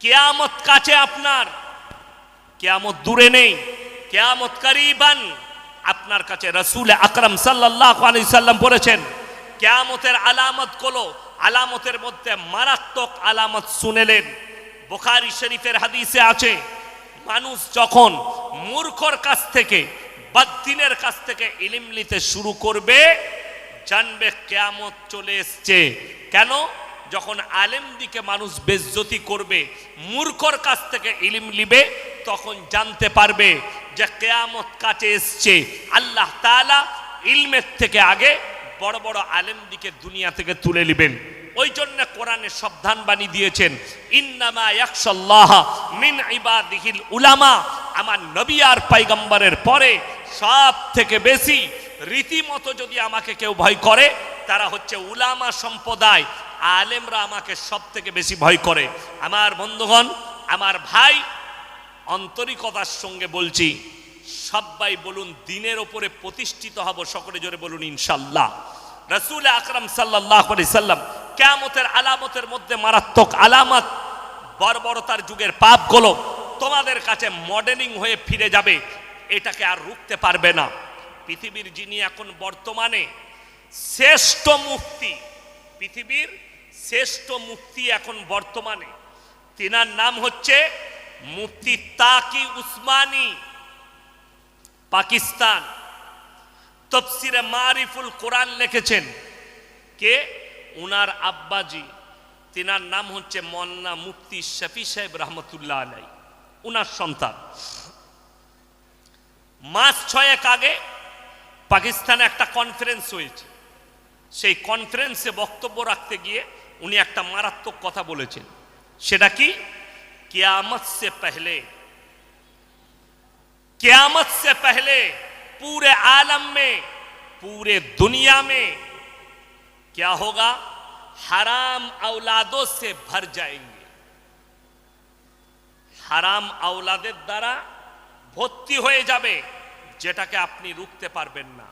কিয়ামত কাছে আপনার, কিয়ামত দূরে নেই, কিয়ামত করিবান আপনার কাছে। রাসূল আকরাম সাল্লাল্লাহু আলাইহি সাল্লাম বলেছেন কিয়ামতের আলামতের মধ্যে মারাত্মক আলামত শুনেলেন। বুখারী শরীফের হাদিসে আছে, মানুষ যখন মূর্খর কাছ থেকে, বদ্দিনের কাছ থেকে ইলম নিতে শুরু করবে, জানবে কিয়ামত চলে এসছে। কেন? যখন আলেম দিকে মানুষ বেজ্জতি করবে, মূর্খর কাছ থেকে ইলম নিবে, তখন জানতে পারবে যে কিয়ামত কাছে এসছে। আল্লাহ তাআলা ইলমের থেকে আগে বড় বড় আলেম দিকে দুনিয়া থেকে তুলে নেবেন। ওই জন্য কোরআনে সাবধান বাণী দিয়েছেন, ইন্নামা ইয়াখশাল্লাহ মিন ইবাদিহিল উলামা। আমার নবী আর পয়গম্বরের পরে সব থেকে বেশি রীতিমতো যদি আমাকে কেউ ভয় করে, তারা হচ্ছে উলামা সম্প্রদায়, আলেমরা আমাকে সব থেকে বেশি ভয় করে। আমার বন্ধুগণ, আমার ভাই, আন্তরিকতার সঙ্গে বলছি, সবাই বলুন দিনের ওপরে প্রতিষ্ঠিত হব, সকলে জোরে বলুন ইনশাআল্লাহ। রাসূল আকরাম সাল্লাল্লাহু আলাইহি সাল্লাম কিয়ামতের আলামতের মধ্যে মারাত্মক আলামত, বর্বরতার যুগের পাপগুলো তোমাদের কাছে মডেলিং হয়ে ফিরে যাবে, এটাকে আর রুখতে পারবে না। পৃথিবীর যিনি এখন বর্তমানে শ্রেষ্ঠ মুফতি, পৃথিবীর শ্রেষ্ঠ মুফতি এখন বর্তমানে, তিনার নাম হচ্ছে মুফতি তাকি উসমানী, পাকিস্তান। তাফসিরে মারিফুল কোরআন লিখেছেন কে? উনার আব্বাজি, তিনার নাম হচ্ছে মন্না মুফতি শফি সাহেব রহমতুল্লাহ আলাই, উনার সন্তান। মাস 6 আগে পাকিস্তানে একটা কনফারেন্স হয়েছে, সেই কনফারেন্সে বক্তব্য রাখতে গিয়ে উনি একটা মারাত্মক কথা বলেছেন। সেটা কি? কিয়ামত से पहले पूरे आलम में, पूरे दुनिया में क्या होगा? हराम औलादों से भर जाएंगे, হারাম আওলাদের দ্বারা ভর্তি হয়ে যাবে, যেটাকে আপনি রুখতে পারবেন না,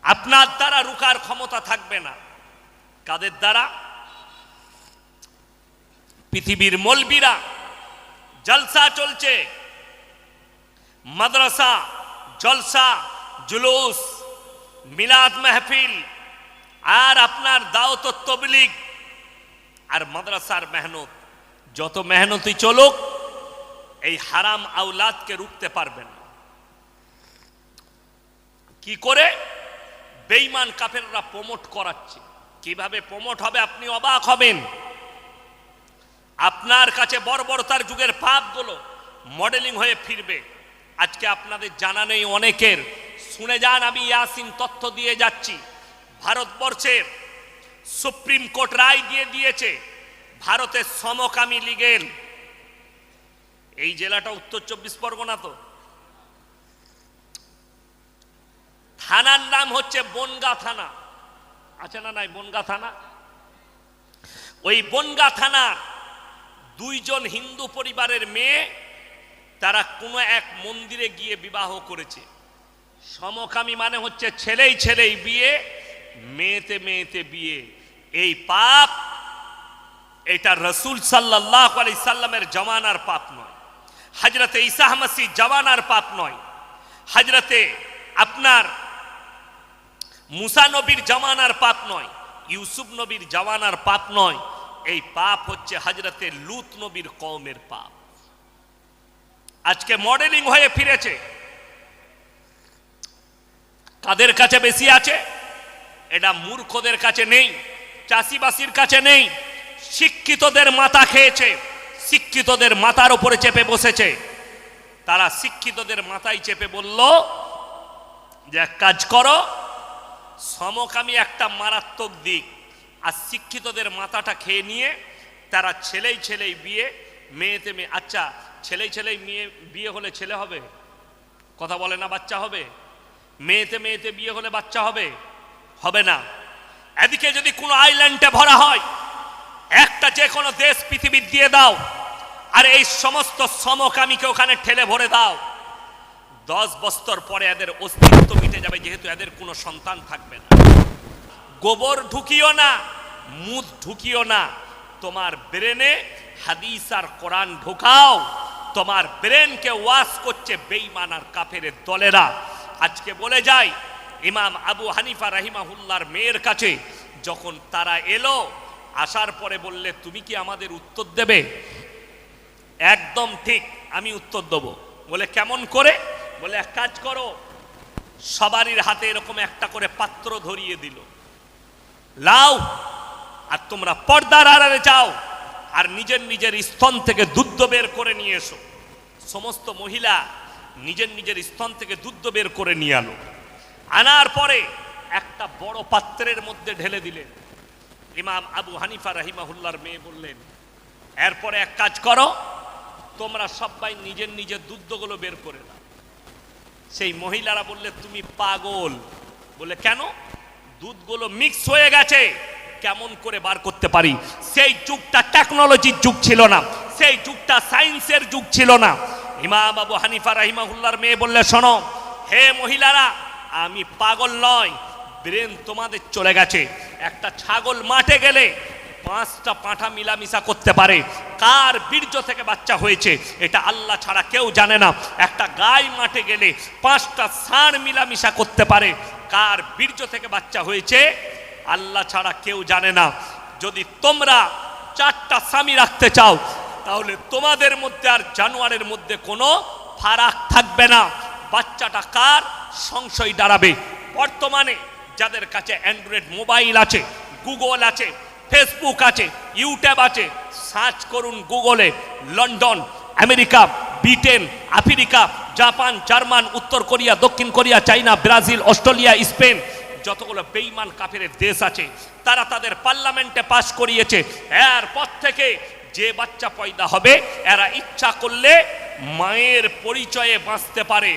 আপনার দ্বারা রুকার ক্ষমতা থাকবে না। কাদের দ্বারা? পৃথিবীর মৌলবীরা, জলসা চলছে, মাদ্রাসা, জলসা, জুলুস, মিলাদ মাহফিল, আর আপনার দাওয়াত ও তাবলীগ, আর মাদ্রাসার মেহনত, যত মেহনতই চলুক, এই হারাম আওলাদকে রুখতে পারবে না। কি করে? বেঈমান কাফেররা প্রমোট করাচ্ছে। কিভাবে প্রমোট হবে আপনি অবাক হবেন। আপনার কাছে বর্বরতার যুগের পাপগুলো মডেলিং হয়ে ফিরবে। আজকে আপনাদের জানা নেই অনেকের, শুনে যান, আমি ইয়াসিন তথ্য দিয়ে যাচ্ছি। ভারতবর্ষের সুপ্রিম কোর্ট রায় দিয়ে দিয়েছে, ভারতের সমকামী লীগের, এই জেলাটা উত্তর 24 পরগনা, তো থানার নাম হচ্ছে বনগা থানা, আছে না নাই বনগা থানা? ওই বনগা থানার 2 জন হিন্দু পরিবারের মেয়ে, তারা কোনো এক মন্দিরে গিয়ে বিবাহ করেছে। সমকামী মানে হচ্ছে ছেলেই ছেলেই বিয়ে, মেয়েতে মেয়েতে বিয়ে। এই পাপ, এটা রাসূল সাল্লাল্লাহু আলাইহি সাল্লামের জামানার পাপ নয়, হযরতে ঈসা মসিহ জামানার পাপ নয়, হযরতে আপনার মুসা নবীর জামানার পাপ নয়, ইউসুফ নবীর জামানার পাপ নয়। এই পাপ হচ্ছে হযরতে লূত নবীর কওমের পাপ। আজকে মডেলিং হয়ে ফিরেছে। কাদের কাছে বেশি আছে? এটা মূর্খদের কাছে নেই, চাষিবাসীর কাছে নেই, শিক্ষিতদের মাথা খেয়েছে, শিক্ষিতদের মাথার উপরে চেপে বসেছে। তারা শিক্ষিতদের মাথায় চেপে বলল যে এক কাজ করো, সমকামী একটা মারাত্মক দিক, আর শিক্ষিতদের মাথাটা খেয়ে নিয়ে তারা ছেলেই ছেলেই বিয়ে, মেয়েতে মেয়ে। আচ্ছা, ছেলেই ছেলেই মেয়ে বিয়ে হলে ছেলে হবে? কথা বলে না, বাচ্চা হবে? মেয়েতে মেয়েতে বিয়ে হলে বাচ্চা হবে? হবে না। এদিকে যদি কোনো আইল্যান্ডে ভরা হয়, একটা যে কোনো দেশ পৃথিবীর দিয়ে দাও, আর এই সমস্ত সমকামীকে ওখানে ঠেলে ভরে দাও, 10 বছর পরে এদের অস্তিত্ব মিটে যাবে, যেহেতু এদের কোনো সন্তান থাকবে না। গোবর ঢুকিও না, মুদ ঢুকিও না, তোমার ব্রেনে হাদিস আর কোরআন ঢোকাও, তোমার ব্রেনকে ওয়াশ করছে বেঈমান আর কাফেরের দলেরা। আজকে বলে যায়, ইমাম আবু হানিফা রাহিমাহুল্লাহর মেয়ের কাছে যখন তারা এলো, আসার পরে বললে তুমি কি আমাদের উত্তর দেবে? একদম ঠিক, আমি উত্তর দেবো। বলে কেমন করে? বলে এক কাজ করো, সবারই হাতে এরকম একটা করে পাত্র ধরিয়ে দিল, লাও আর তোমরা পর্দার আড়ালে যাও আর নিজের নিজের স্তন থেকে দুধ বের করে নিয়ে এসো। সমস্ত মহিলা নিজের নিজের স্তন থেকে দুধ বের করে নিয়ে আলো। আনার পরে একটা বড় পাত্রের মধ্যে ঢেলে দিলেন। ইমাম আবু হানিফা রাহিমাহুল্লাহর মেয়ে বললেন, এরপরে এক কাজ করো, তোমরা সবাই নিজের নিজের দুধগুলো বের করে দাও। সেই মহিলারা বললে তুমি পাগল। বলে কেন? দুধগুলো মিক্স হয়ে গেছে, কেমন করে বার করতে পারি? সেই যুগটা টেকনোলজির যুগ ছিল না, সেই যুগটা সায়েন্সের যুগ ছিল না। ইমাম আবু হানিফা রাহিমাহুল্লাহর মেয়ে বললে, শোনো হে মহিলারা, আমি পাগল নয়, ব্রেন তোমাদের চলে গেছে। একটা ছাগল মাঠে গেলে 5টা পাঁঠা মিলামিশা করতে পারে, কার বীর্য থেকে বাচ্চা হয়েছে এটা আল্লাহ ছাড়া কেউ জানে না। একটা গাই মাঠে গেলে 5টা ষাঁড় মিলামিশা করতে পারে, কার বীর্য থেকে বাচ্চা হয়েছে আল্লাহ ছাড়া কেউ জানে না। যদি তোমরা 4টা স্বামী রাখতে চাও, তাহলে তোমাদের মধ্যে আর জানোয়ারের মধ্যে কোনো ফারাক থাকবে না। বাচ্চাটা কার সংশয় দাঁড়াবে। বর্তমানে যাদের কাছে অ্যান্ড্রয়েড মোবাইল আছে, গুগল আছে, ফেসবুক আছে, ইউটিউব আছে, সার্চ করুন গুগলে, London, America, Britain, Africa, Japan, German, উত্তর কোরিয়া, দক্ষিণ কোরিয়া, চাইনা, ব্রাজিল, অস্ট্রেলিয়া, স্পেন, যতগুলো বেঈমান কাফেরের দেশ আছে, তারা তাদের পার্লামেন্টে পাস করিয়েছে, এরপর থেকে যে বাচ্চা পয়দা হবে এরা ইচ্ছা করলে মায়ের পরিচয়ে বাঁচতে পারে,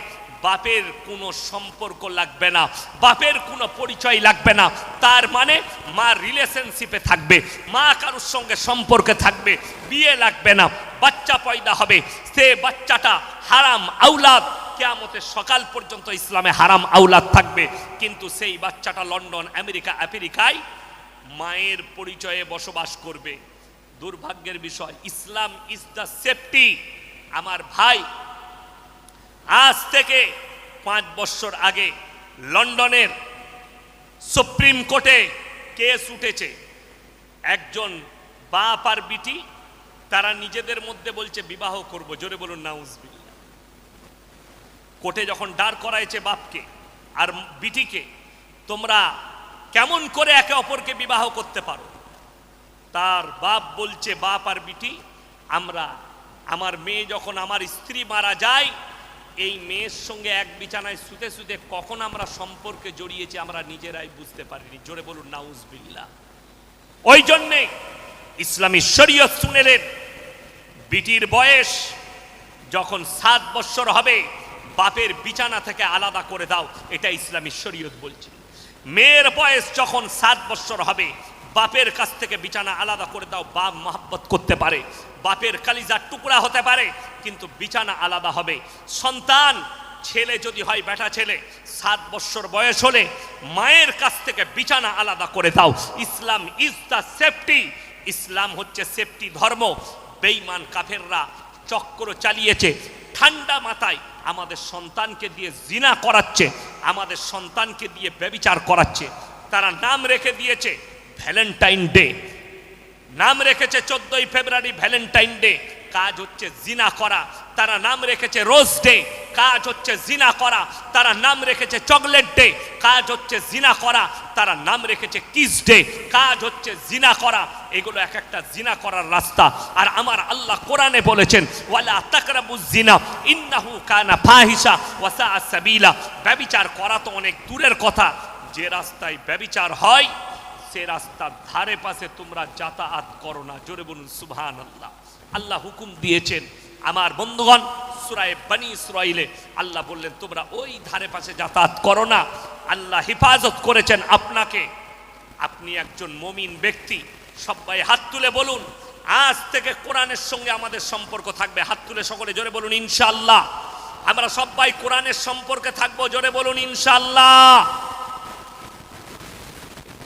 বাপের কোনো সম্পর্ক লাগবে না, বাপের কোনো পরিচয় লাগবে না। তার মানে মা রিলেশনশিপে থাকবে, মা কারোর সঙ্গে সম্পর্কে থাকবে, বিয়ে লাগবে না, বাচ্চা পয়দা হবে। সে বাচ্চাটা হারাম আওলাদ, কিয়ামতের সকাল পর্যন্ত ইসলামে হারাম আওলাদ থাকবে। কিন্তু সেই বাচ্চাটা লন্ডন, আমেরিকা, আফ্রিকায় মায়ের পরিচয়ে বসবাস করবে। দুর্ভাগ্যের বিষয়, ইসলাম ইজ দ্য সেফটি। আমার ভাই, আজ থেকে 5 বছর আগে লন্ডনের সুপ্রিম কোর্টে কেস উঠেছে। একজন বাপ আর বিটি, তারা নিজেদের মধ্যে বলছে বিবাহ করব। জোরে বলুন নাউজুবিল্লাহ। কোর্টে যখন দাঁড় করাইছে বাপকে আর বিটিকে, তোমরা কেমন করে একে অপরকে বিবাহ করতে পারো? তার বাপ বলছে, বাপ আর বিটি, আমার মেয়ে যখন আমার স্ত্রী মারা যায়, এই মেয়ের সঙ্গে এক বিছানায় শুতে শুতে কখন আমরা সম্পর্কে জড়িয়েছি আমরা নিজেরাই বুঝতে পারিনি। জোরে বলুন নাউজুবিল্লাহ। ওই জন্যে ইসলামী শরীয়ত শুনেলেন, বিটির বয়স যখন 7 বছর হবে বাপের বিছানা থেকে আলাদা করে দাও, এটা ইসলামী শরীয়ত বলছে। মেয়ের বয়স যখন 7 বছর হবে বাপের কাছ থেকে বিছানা আলাদা করে দাও। বাপ মহব্বত করতে পারে, বাপের কালিজার টুকরা হতে পারে, কিন্তু বিছানা আলাদা হবে। সন্তান ছেলে যদি হয়, বেটা ছেলে, 7 বছর বয়স হলে মায়ের কাছ থেকে বিছানা আলাদা করে দাও। ইসলাম ইজ দ্য সেফটি। ইসলাম হচ্ছে সেফটি ধর্ম। বেঈমান কাফেররা চক্র চালিয়েছে, ঠান্ডা মাথায় আমাদের সন্তানকে দিয়ে জিনা করাচ্ছে, আমাদের সন্তানকে দিয়ে ব্যভিচার করাচ্ছে। তারা নাম রেখে দিয়েছে ভ্যালেন্টাইন ডে, নাম রেখেছে 14ই ফেব্রুয়ারি ভ্যালেন্টাইন ডে, কাজ হচ্ছে জিনা করা। তারা নাম রেখেছে রোজ ডে, কাজ হচ্ছে জিনা করা। তারা নাম রেখেছে চকলেট ডে, কাজ হচ্ছে জিনা করা। তারা নাম রেখেছে কিস ডে, কাজ হচ্ছে জিনা করা। এগুলো এক একটা জিনা করার রাস্তা। আর আমার আল্লাহ কোরআনে বলেছেন, ওয়ালা তাকরাবুজ জিনা ইন্নাহু কানা ফাহিশা ওয়া সাআ সাবিলা। ব্যভিচার করা তো অনেক দূরের কথা, যে রাস্তায় ব্যভিচার হয় সে রাস্তার ধারে পাশে তোমরা যাতায়াত করো না। জোরে বলুন সুবহানাল্লাহ। আল্লাহ হুকুম দিয়েছেন। আমার বন্ধুগণ, সূরা বনী ইসরাঈলে আল্লাহ বললেন তোমরা ওই ধারে পাশে যাতায়াত করো না। আল্লাহ হেফাজত করেছেন আপনাকে। আপনি একজন মুমিন ব্যক্তি। সবাই হাত তুলে বলুন, আজ থেকে কোরআনের সঙ্গে আমাদের সম্পর্ক থাকবে। হাত তুলে সকলে জোরে বলুন ইনশাআল্লাহ। আমরা সবাই কোরআনের সম্পর্কে থাকবো। জোরে বলুন ইনশাআল্লাহ।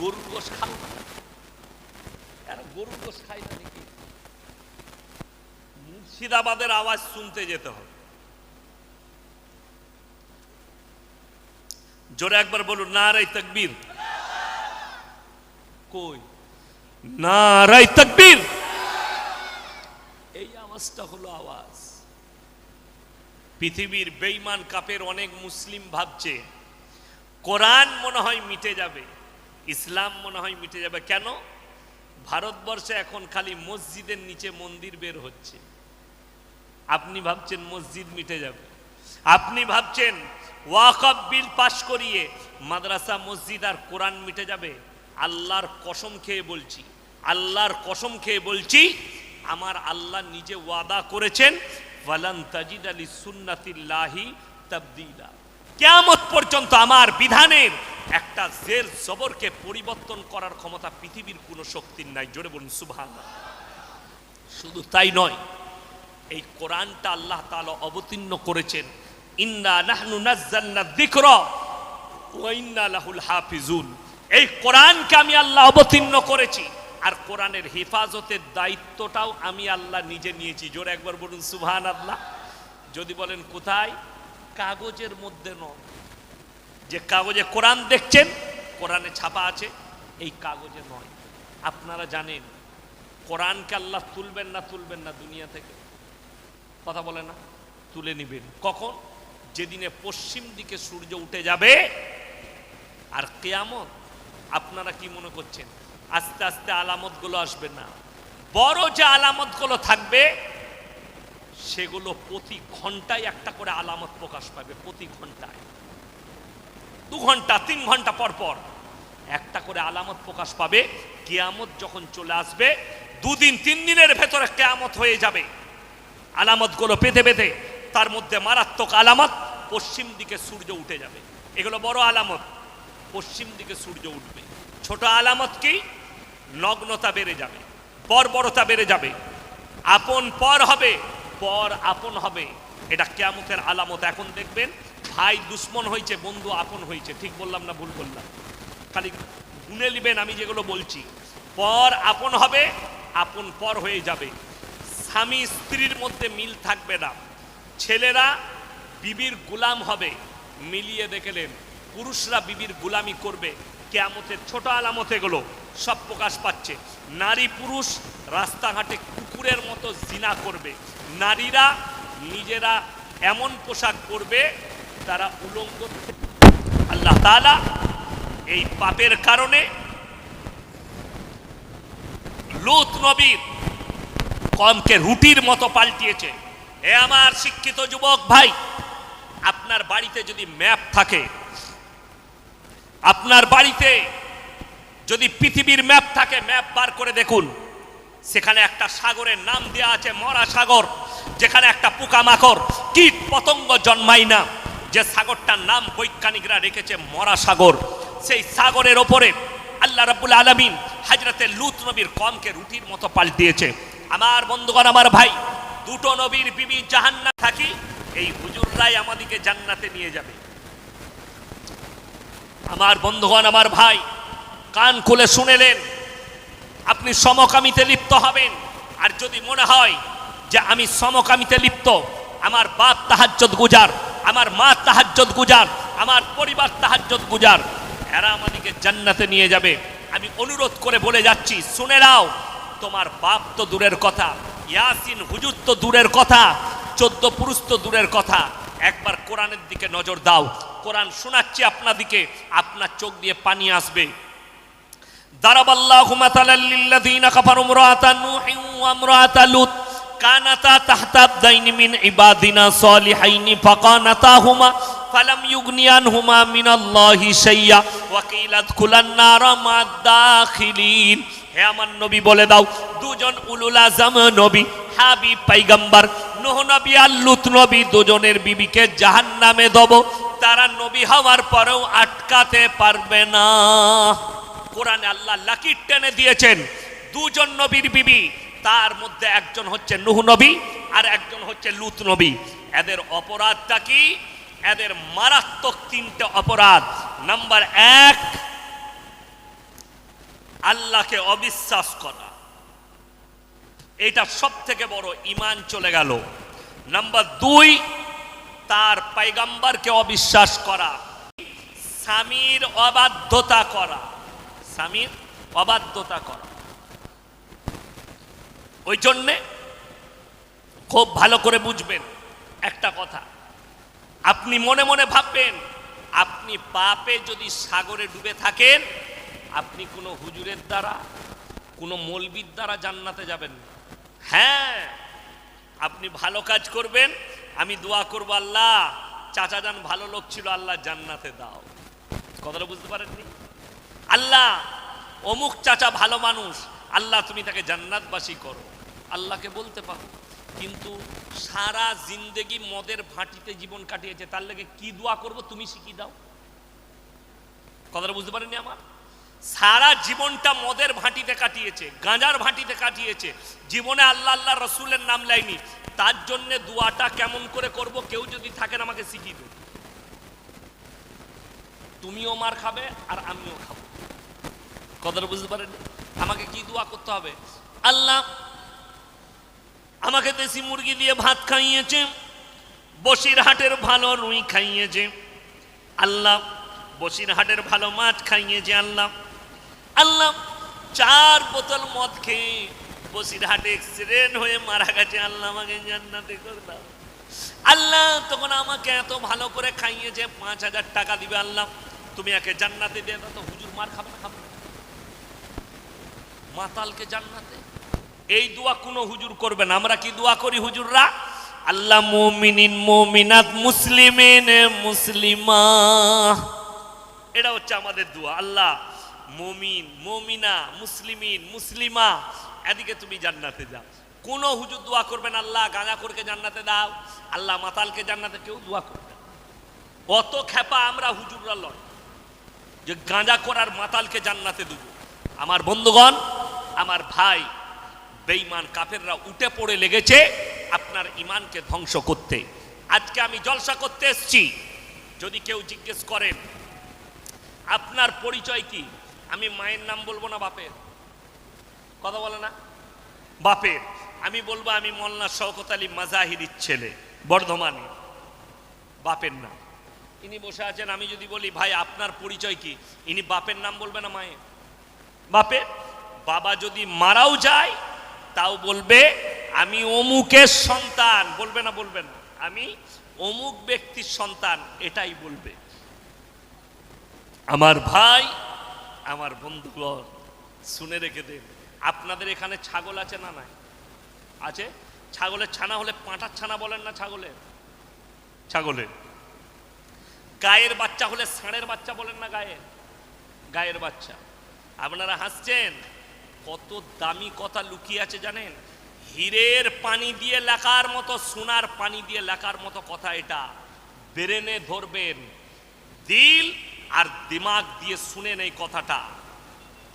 গরুর গোশ খাও না, গরুর গোশ খাই না নাকি? মুর্শিদাবাদের আওয়াজ শুনতে যেতে হবে। জোরে একবার বলুন নারায়ে তাকবীর। কই নারায়ে তাকবীর? এই আওয়াজটা হলো আওয়াজ। পৃথিবীর বেঈমান কাফের অনেক মুসলিম ভাবছে কোরআন মনে হয় মিটে যাবে, ইসলাম মনে হয় মিটে যাবে। কেন? ভারতবর্ষে এখন খালি মসজিদের নিচে মন্দির বের হচ্ছে। আপনি ভাবছেন মসজিদ মিটে যাবে, আপনি ভাবছেন ওয়াকফ বিল পাশ করিয়ে মাদ্রাসা মসজিদ আর কোরআন মিটে যাবে। আল্লাহর কসম খেয়ে বলছি, আল্লাহর কসম খেয়ে বলছি, আমার আল্লাহ নিজে ওয়াদা করেছেন ওয়ালান তাজিদা লিসুন্নাতিল্লাহি তাবদীলা। কিয়ামত পর্যন্ত আমার বিধানের একটা জের জবরকে পরিবর্তন করার ক্ষমতা পৃথিবীর কোনো শক্তির নাই। জোরে বলুন সুবহানাল্লাহ। শুধু তাই নয়, এই কোরআনটা আল্লাহ তাআলা অবতীর্ণ করেছেন ইন্না নাহনু নাযালনা যিকরা ওয়া ইন্না লাহুল হাফিজুন। এই কোরআনকে আমি আল্লাহ অবতীর্ণ করেছি, আর কোরআনের হেফাজতের দায়িত্বটাও আমি আল্লাহ নিজে নিয়েছি। জোরে একবার বলুন সুবহানাল্লাহ। যদি বলেন কোথায়? কাগজের মধ্যে নয়। যে কাগজে কোরআন দেখছেন, কোরআনে ছাপা আছে, এই কাগজে নয়। আপনারা জানেন কোরআনকে আল্লাহ তুলবেন না দুনিয়া থেকে? কথা বলে না? তুলে নিবেন। কখন? যেদিনে পশ্চিম দিকে সূর্য উঠে যাবে আর কিয়ামত। আপনারা কি মনে করছেন আস্তে আস্তে আলামতগুলো আসবে? না, বড় যে আলামতগুলো থাকবে সেগুলো প্রতি ঘন্টায় একটা করে আলামত প্রকাশ পাবে। প্রতি ঘন্টায় 2 ঘন্টা 3 ঘন্টা পর পর একটা করে আলামত প্রকাশ পাবে। কিয়ামত যখন চলে আসবে 2 দিন 3 দিনের ভেতরে কিয়ামত হয়ে যাবে। আলামতগুলো পেতে পেতে তার মধ্যে মারাত্মক আলামত, পশ্চিম দিকে সূর্য উঠে যাবে। এগুলো বড় আলামত, পশ্চিম দিকে সূর্য উঠবে। ছোট আলামত কি? নগ্নতা বেড়ে যাবে, বর্বরতা বেড়ে যাবে, আপন পর হবে, পর আপন হবে। এটা কিয়ামতের আলামত। এখন দেখবেন ভাই দুশ্মন হয়েছে, বন্ধু আপন হয়েছে। ঠিক বললাম না ভুল বললাম? খালি গুনে নিবেন আমি যেগুলো বলছি। পর আপন হবে, আপন পর হয়ে যাবে। স্বামী স্ত্রীর মধ্যে মিল থাকবে না, ছেলেরা বিবির গোলাম হবে। মিলিয়ে দেখলেন পুরুষরা বিবির গোলামি করবে। কিয়ামতের ছোট আলামত এগুলো সব প্রকাশ পাচ্ছে। নারী পুরুষ রাস্তাঘাটে কুকুরের মতো জিনা করবে। নারীরা নিজেরা এমন পোশাক পরবে তারা উলঙ্গ। আল্লাহ তাআলা এই পাপের কারণে লূত নবীর কওমকে রুটির মতো পাল্টিয়েছে। এ আমার শিক্ষিত যুবক ভাই, আপনার বাড়িতে যদি ম্যাপ থাকে, আপনার বাড়িতে যদি পৃথিবীর ম্যাপ থাকে, ম্যাপ বার করে দেখুন। সেখানে একটা সাগরের নাম দেওয়া আছে মরা সাগর, যেখানে একটা পোকামাকড় কীট পতঙ্গ জন্মায় না। যে সাগরটার নাম বৈজ্ঞানিকরা রেখেছে মরা সাগর। সেই সাগরের ওপরে আল্লাহ রাব্বুল আলামিন হযরতে লূত নবীর কওমকে রুটির মতো পাল্টিয়েছে। আমার বন্ধুগণ, আমার ভাই, 2টো নবীর বিবি জাহান্নামে থাকি, এই হুজুররাই আমাদেরকে জান্নাতে নিয়ে যাবে। আমার বন্ধুগণ, আমার ভাই, কান খুলে শুনেলেন, আপনি সমকামিতে লিপ্ত হবেন। আর যদি মনে হয় যে আমি সমকামিতে লিপ্ত, আমার বাপ তাহাজ্জুদ গুজার, আমার মা তাহাজ্জুদ গুজার, আমার পরিবার তাহাজ্জুদ গুজার, এরা আমাদেরকে জান্নাতে নিয়ে যাবে। আমি অনুরোধ করে বলে যাচ্ছি, শুনে নাও, তোমার বাপ তো দূরের কথা, ইয়াসিন হুজুর তো দূরের কথা, 14 পুরুষ তো দূরের কথা, একবার কোরআনের দিকে নজর দাও। কোরআন শোনাচ্ছি আপনাদিকে, আপনার চোখ দিয়ে পানি আসবে। দারাবাল্লাহু মাতালাল লিল্লাযীনা কাফারু ইমরাআতা নূহিন ওয়া ইমরাআতা লূত কানাতা তাহতা আবদাইনি মিন ইবাদিনা সালিহাইনি ফাকানাতাহুমা ফালাম ইউগনিয়ানহুমা মিনাল্লাহি শাইয়্যা ওয়া কিলা আদখুলান নারা মা'আদ দাখিলিন। হে আমার নবী, বলে দাও, 2 জন উলুল আযম নবী, হাবিব পয়গম্বর নূহ নবী আর লূত নবী, 2 জনের বিবিকে জাহান্নামে দেব। তারা নবী হওয়ার পরেও আটকাতে পারবে না। কোরআনে আল্লাহ লাকির টেনে দিয়েছেন 2 জন নবীর বিবি, তার মধ্যে একজন হচ্ছে নূহ নবী আর একজন হচ্ছে লূত নবী। এদের অপরাধটা কি? এদের মারাত্মক 3টে অপরাধ। নাম্বার 1, আল্লাহকে অবিশ্বাস করা। এটা সব থেকে বড় ঈমান চলে গেল। নাম্বার 2, তার পয়গম্বরকে অবিশ্বাস করা, স্বামীর অবাধ্যতা করা, স্বামীর অবাধ্যতা করা। ওই জন্যে খুব ভালো করে বুঝবেন একটা কথা, আপনি মনে মনে ভাববেন আপনি পাপে যদি সাগরে ডুবে থাকেন, আপনি কোনো হুজুরের দ্বারা, কোনো মৌলবীর দ্বারা জান্নাতে যাবেন না। হ্যাঁ, আপনি ভালো কাজ করবেন, আমি দোয়া করব, আল্লাহ চাচা যান ভালো লোক ছিল, আল্লাহ জান্নাতে দাও। কথাটা বুঝতে পারেননি? আল্লাহ অমুক চাচা ভালো মানুষ, আল্লাহ তুমি তাকে জান্নাতবাসী করো, আল্লাহকে বলতে পারো। কিন্তু সারা জিন্দেগি মদের ভাটিতে জীবন কাটিয়েছে, তার লেগে কি দোয়া করব তুমি শিখিয়ে দাও। কথাটা বুঝতে পারেননি আমার? সারা জীবনটা মদের ভাটিতে কাটিয়েছে, গাঁজার ভাটিতে কাটিয়েছে, জীবনে আল্লাহ আল্লাহ রসুলের নাম লাইনি। তার জন্য দোয়াটা কেমন করে করব, কেউ যদি থাকেন আমাকে শিখিয়ে দেন। তুমিও মার খাবে আর আমিও খাবো। কথাটা বুঝতে পারেন? আমাকে কি দোয়া করতে হবে? আল্লাহ আমাকে দেশি মুরগি দিয়ে ভাত খাইয়েছে, বসিরহাটের ভালো রুই খাইয়েছে, আল্লাহ বসিরহাটের ভালো মাছ খাইয়েছে, আল্লাহ আল্লাহ 4 বোতল মদ খেয়ে বসিরহাটে অ্যাক্সিডেন্ট হয়ে মারা গেছে, আল্লাহ আমাকে জান্নাতে করে দাও। আল্লাহ তখন আমাকে এত ভালো করে খাইয়েছে, 5000 টাকা দিবে, আল্লাহ তুমি একে জান্নাতে দিয়ে দাও। তো হুজুর মার খাবে না? খাবে না। মাতালকে জান্নাতে, এই দোয়া কোনো হুজুর করবে না। আমরা কি দোয়া করি হুজুররা? আল্লাহ মুমিনিন মুমিনাত মুসলিমিন মুসলিমা, এটা হচ্ছে আমাদের দোয়া। আল্লাহ মুমিন মুমিনা মুসলিমিন মুসলিমা, এদিকে তুমি জান্নাতে যাও। কোন হুজুর দোয়া করবেন আল্লাহ গাঁজাখোরকে জান্নাতে দাও, আল্লাহ মাতালকে জান্নাতে, কেউ দোয়া করবে না। অত খেপা আমরা হুজুররা লয় যে গাঁজাখোর আর মাতালকে জান্নাতে দেব। আমার বন্ধুগণ, আমার ভাই, বেঈমান কাফেররা উঠে পড়ে লেগেছে আপনার ঈমানকে ধ্বংস করতে। আজকে আমি জলসা করতে এসেছি, যদি কেউ জিজ্ঞেস করেন আপনার পরিচয় কি, আমি মায়ের নাম বলবো না বাপের, কথা বলে না বাপের, আমি বলবো আমি মোল্লা শওকত আলী মাজাহিরির ছেলে, বর্ধমানে, বাপের নাম। ইনি বসে আছেন, আমি যদি বলি ভাই আপনার পরিচয় কি, ইনি বাপের নাম বলবে না মায়ের? বাপের। বাবা যদি মারাও যায় তাও বলবে আমি অমুকের সন্তান, বলবে না? বলবে না, আমি অমুক ব্যক্তির সন্তান, এটাই বলবে। আমার ভাই, আমার বন্ধুগণ, শুনে রেখে দেন, আপনাদের এখানে ছাগল আছে না? নাই আছে। ছাগলের ছানা হলে পাঁঠার ছানা বলেন না? ছাগলের, ছাগলের গায়ের বাচ্চা হলে ষাঁড়ের বাচ্চা বলেন না? গায়ের, গায়ের বাচ্চা। আপনারা হাসছেন, কত দামি কথা লুকিয়ে আছে জানেন? হীরের পানি দিয়ে লেখার মতো, সোনার পানি দিয়ে লেখার মতো কথা এটা। ব্রেনে ধরবেন, দিল আর দিমাগ দিয়ে শুনেন এই কথাটা।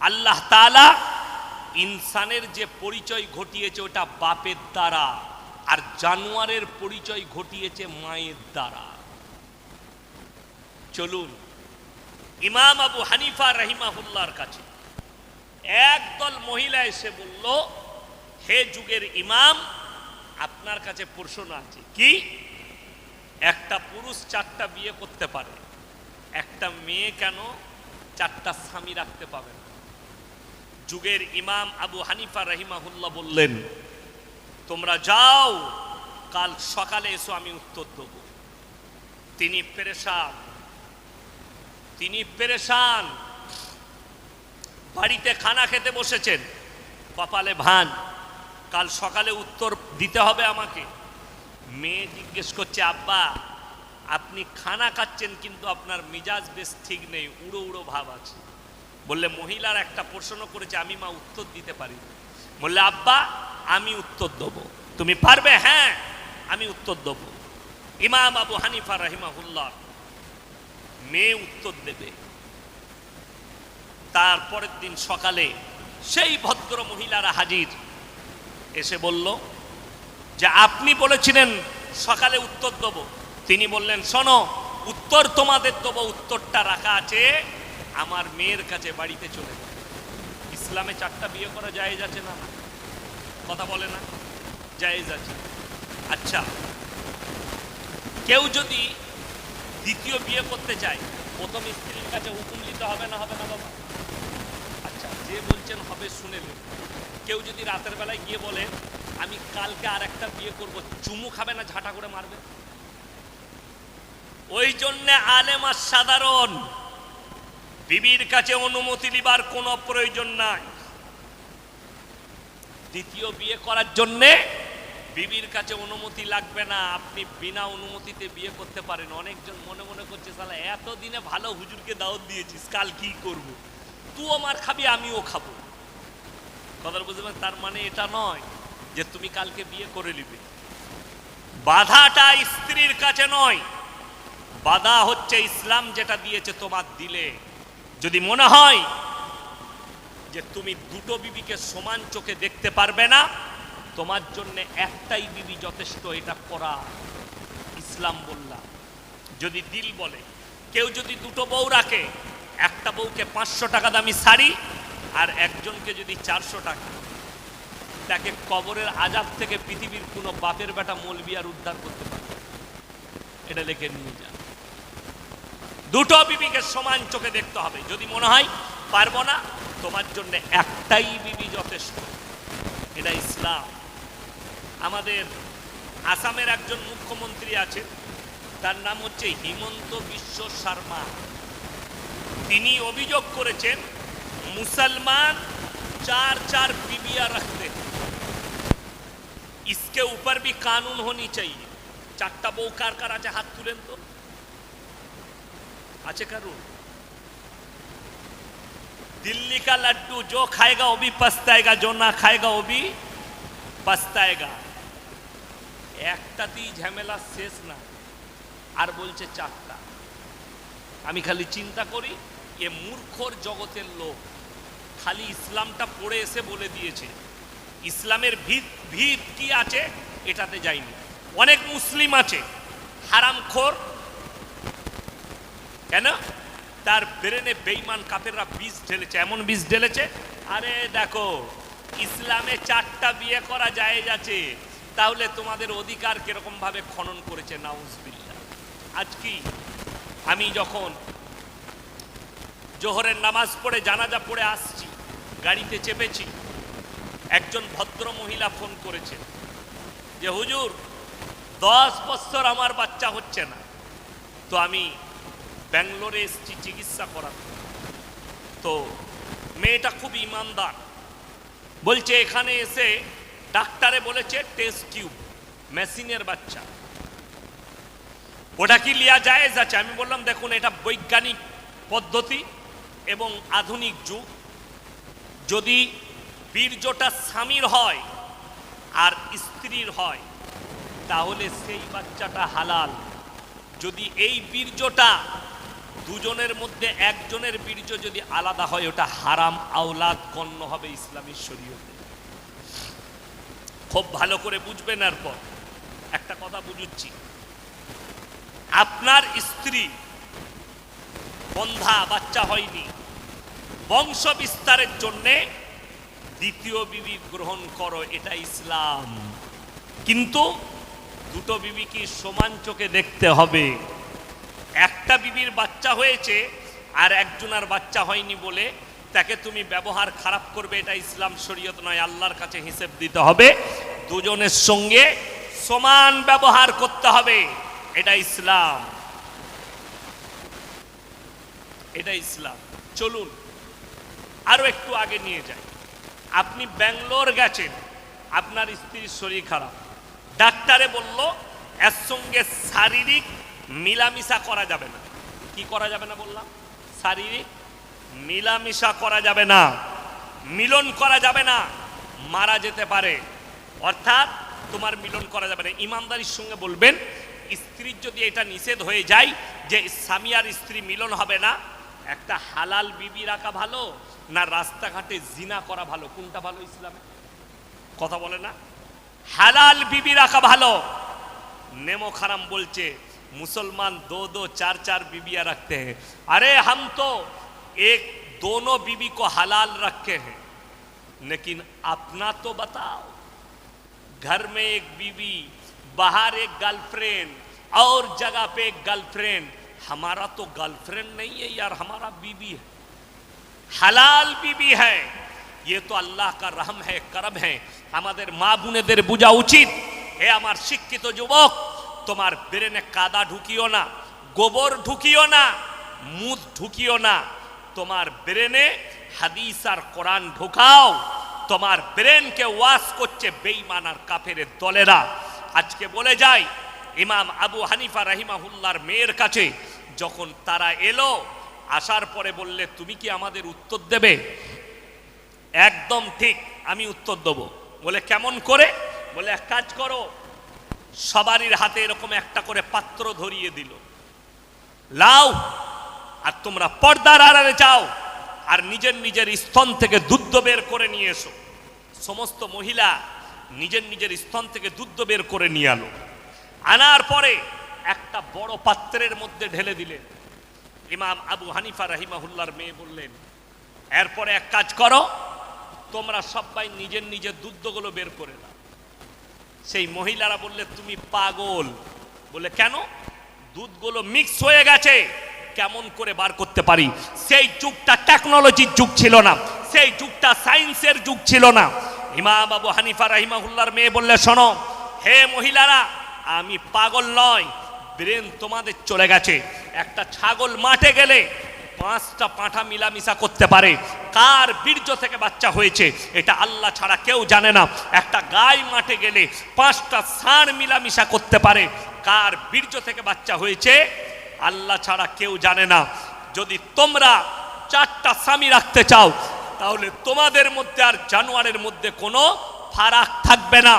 আল্লাহ তাআলা ইনসানের যে পরিচয় ঘটিয়েছে ওটা বাপের দ্বারা, আর জানোয়ারের পরিচয় ঘটিয়েছে মায়ের দ্বারা। চলুন ইমাম আবু হানিফা রাহিমাহুল্লাহর কাছে একদল মহিলা এসে বলল, হে যুগের ইমাম, আপনার কাছে প্রশ্ন আছে। কি? একটা পুরুষ 4টা বিয়ে করতে পারে, একটা মেয়ে কেন 4টা স্বামী রাখতে পাবে না? যুগের ইমাম আবু হানিফা রাহিমাহুল্লাহ বললেন, তোমরা যাও, কাল সকালে এসো, আমি উত্তর দেব। তিনি পেরেশান, তিনি পেরেশান। বাড়িতে খানা খেতে বসেছেন, কপালে ভাঁজ, কাল সকালে উত্তর দিতে হবে আমাকে। মেয়ে জিজ্ঞেস করছে, আব্বা আপনি খানা খাচ্ছেন কিন্তু আপনার মিজাজ বেশ ঠিক নেই, উড়ো উড়ো ভাব আছে। বললে মহিলার একটা প্রশ্ন করেছে, আমি মা উত্তর দিতে পারি। বললে আব্বা আমি উত্তর দেব, তুমি পারবে? হ্যাঁ আমি উত্তর দেব। ইমাম আবু হানিফা রাহিমাহুল্লাহ মেয়ে উত্তর দেবে। তারপরের দিন সকালে সেই ভদ্র মহিলারা হাজির, এসে বলল যে আপনি বলেছিলেন সকালে উত্তর দেব। তিনি বললেন, শোনো, উত্তর তোমাদের দেব, উত্তরটা রাখা আছে আমার মেয়ের কাছে, বাড়িতে চলে যাবে। ইসলামে 4টা বিয়ে করা জায়েজ আছে না? কথা বলে না, জায়েজ আছে। আচ্ছা, কেউ যদি দ্বিতীয় বিয়ে করতে চায়, প্রথম স্ত্রীর কাছে হুকুম নিতে হবে না, হবে না বাবা? আচ্ছা, যে বলছেন হবে শুনে নেন। কেউ যদি রাতের বেলায় গিয়ে বলে আমি কালকে আর একটা বিয়ে করব, চুমু খাবে না ঝাঁটা করে মারবে? ওই জন্যে আলেম আর সাধারণ বিবির কাছে অনুমতি নিবার কোনো প্রয়োজন নাই। দ্বিতীয় বিয়ে করার জন্যে বিবির কাছে অনুমতি লাগবে না, আপনি বিনা অনুমতিতে বিয়ে করতে পারেন। অনেকজন মনে মনে করছে শালা এতদিনে ভালো হুজুরকে দাওয়াত দিয়েছিস, কাল কি করব, তুইও মার খাবি আমিও খাবো। কথা বুঝতে পারেন? তার মানে এটা নয় যে তুমি কালকে বিয়ে করে নিবে। বাধাটা স্ত্রীর কাছে নয়, বাধা হচ্ছে ইসলাম যেটা দিয়েছে তোমার দিলে। যদি মনে হয় যে তুমি দুটো বিবিকে সমান চোখে দেখতে পারবে না, তোমার জন্য একটাই বিবি যথেষ্ট, এটা করা ইসলাম বললাম। যদি দিল বলে, কেউ যদি দুটো বউ রাখে, একটা বউকে 500 টাকা দামি শাড়ি আর একজনকে যদি 400 টাকা, তাকে কবরের আযাব থেকে পৃথিবীর কোনো বাপের বেটা মৌলবি আর উদ্ধার করতে পারে? এটা লিখে নিয়ে যান। দুটো বিবিকে সমান চোখে দেখতে হবে। যদি মনে হয় পারবো না, তোমার জন্য একটাই বিবি যথেষ্ট, এটা ইসলাম। আমাদের আসামের একজন মুখ্যমন্ত্রী আছেন, তার নাম হচ্ছে হিমন্ত বিশ্ব শর্মা। তিনি অভিযোগ করেছেন মুসলমান 4 बीवियां रखते हैं, इसके ऊपर भी कानून होनी चाहिए। 4টা বউ কার কার আছে হাত তুলেন তো? আছে কারণ? दिल्ली का लड्डू जो खाएगा वो भी पछताएगा, जो ना खाएगा वो भी पछताएगा। একটাতেই ঝামেলা শেষ না, আর বলছে 4টা। আমি খালি চিন্তা করি এ মূর্খর জগতের লোক খালি ইসলামটা পড়ে এসে বলে দিয়েছে, ইসলামের ভিত কি আছে এটাতে যায়নি। অনেক মুসলিম আছে হারামখোর, কেন? তার ব্রেনে বেঈমান কাফেররা বীজ ঢেলেছে, এমন বীজ ঢেলেছে, আরে দেখো ইসলামে 4টা বিয়ে করা জায়েজ আছে, তাহলে তোমাদের অধিকার কিরকম ভাবে খনন করেছে, নাউজুবিল্লাহ। আজ কি আমি যখন জোহরের নামাজ পড়ে জানাজা পড়ে আসছি, গাড়িতে চেপেছি, একজন ভদ্র মহিলা ফোন করেছে যে হুজুর 10 বছর আমার বাচ্চা হচ্ছে না, তো আমি ব্যাঙ্গালোরে এসেছি চিকিৎসা করাতে। তো মেয়েটা খুব ইমানদার, বলছে এখানে এসে ডাক্তারে বলেছে টেস্ট টিউব, মেশিনের বাচ্চা, ওটা কি লিয়া জায়েজ আছে? আমি বললাম দেখুন এটা বৈজ্ঞানিক পদ্ধতি এবং আধুনিক যুগ, যদি বীর্যটা স্বামীর হয় আর স্ত্রীর হয় তাহলে সেই বাচ্চাটা হালাল। যদি এই বীর্যটা দুজনের মধ্যে একজনের বীর্য যদি আলাদা হয়, ওটা হারাম আওলাদ গণ্য হবে ইসলামী শরীয়তে। খুব ভালো করে বুঝবেন। এরপর একটা কথা বুঝুচ্ছি, আপনার স্ত্রী বন্ধা, বাচ্চা হয়নি, বংশ বিস্তারের জন্যে দ্বিতীয় বিবি গ্রহণ করো, এটা ইসলাম। কিন্তু দুটো বিবি কি সমান চোখে দেখতে হবে। একটা বিবির বাচ্চা হয়েছে আর একজনের বাচ্চা হয়নি বলে তাকে তুমি ব্যবহার খারাপ করবে, এটা ইসলাম শরীয়ত নয়। আল্লাহর কাছে হিসেব দিতে হবে, দুজনের সঙ্গে সমান ব্যবহার করতে হবে, এটা ইসলাম, এটা ইসলাম। চলুন আরো একটু আগে নিয়ে যাই। আপনি ব্যাঙ্গালোর গেছেন, আপনার স্ত্রীর শরীর খারাপ, ডাক্তারে বলল এর সঙ্গে শারীরিক মিলামিশা করা যাবে না। কি করা যাবে না বললাম? শারীরিক মিলামিশা করা যাবে না, মিলন করা যাবে না, মারা যেতে পারে। অর্থাৎ তোমার মিলন করা যাবে না। ইমানদারির সঙ্গে বলবেন, স্ত্রীর যদি এটা নিষেধ হয়ে যায় যে স্বামী আর স্ত্রী মিলন হবে না, একটা হালাল বিবি রাখা ভালো না রাস্তাঘাটে জিনা করা ভালো? কোনটা ভালো ইসলামে? কথা বলে না? হালাল বিবি রাখা ভালো। नेमो खराम बोलचे मुसलमान 2-2 4-4 बीबियां रखते हैं। अरे हम तो एक दोनों बीबी को हलाल रखे हैं, लेकिन अपना तो बताओ। घर में एक बीवी, बाहर एक गर्लफ्रेंड और जगह पे एक गर्लफ्रेंड। हमारा तो गर्लफ्रेंड नहीं है यार, हमारा बीवी है, হালাল বিবি है। ये तो अल्लाह का रहम है, करम है। আমাদের মা বোনেদের বোঝা উচিত। হে আমার শিক্ষিত যুবক, তোমার ব্রেনে কাদা ঢুকিও না, গোবর ঢুকিও না, মুদ ঢুকিও না। তোমার ব্রেনে হাদিস আর কোরআন ঢোকাও। তোমার ব্রেনকে ওয়াশ করছে বেঈমান আর কাফেরের দলেরা। আজকে বলে যাই, ইমাম আবু হানিফা রাহিমাহুল্লাহর মেয়ের কাছে যখন তারা এলো, আসার পরে বললে তুমি কি আমাদের উত্তর দেবে? একদম ঠিক, আমি উত্তর দেব। বলে কেমন করে? বলে এক কাজ করো, সবারই হাতে এরকম একটা করে পাত্র ধরিয়ে দিল, লাও আর তোমরা পর্দার আড়ালে যাও আর নিজের নিজের স্তন থেকে দুধ বের করে নিয়ে এসো। সমস্ত মহিলা নিজের নিজের স্তন থেকে দুধ বের করে নিয়ে আলো। আনার পরে একটা বড় পাত্রের মধ্যে ঢেলে দিলেন। ইমাম আবু হানিফা রাহিমাহুল্লাহর মেয়ে বললেন, এরপরে এক কাজ করো, তোমরা সবাই নিজের নিজের দুধগুলো বের করে দাও। সেই মহিলারা বললে তুমি পাগল। বলে কেন? দুধগুলো মিক্স হয়ে গেছে, কেমন করে বার করতে পারি? সেই যুগটা টেকনোলজির যুগ ছিল না, সেই যুগটা সায়েন্সের যুগ ছিল না। ইমাম আবু হানিফা রাহিমাহুল্লাহর মেয়ে বললে, শোনো হে মহিলারা, আমি পাগল নয়, ব্রেন তোমাদের চলে গেছে। একটা ছাগল মাঠে গেলে 5টা পাঁঠা মিলামিশা করতে পারে, কার বীর্য থেকে বাচ্চা হয়েছে এটা আল্লাহ ছাড়া কেউ জানে না। একটা গাই মাঠে গেলে 5টা ষাঁড় মিলামিশা করতে পারে, কার বীর্য থেকে বাচ্চা হয়েছে আল্লাহ ছাড়া কেউ জানে না। যদি তোমরা 4টা স্বামী রাখতে চাও, তাহলে তোমাদের মধ্যে আর জানোয়ারের মধ্যে কোনো ফারাক থাকবে না।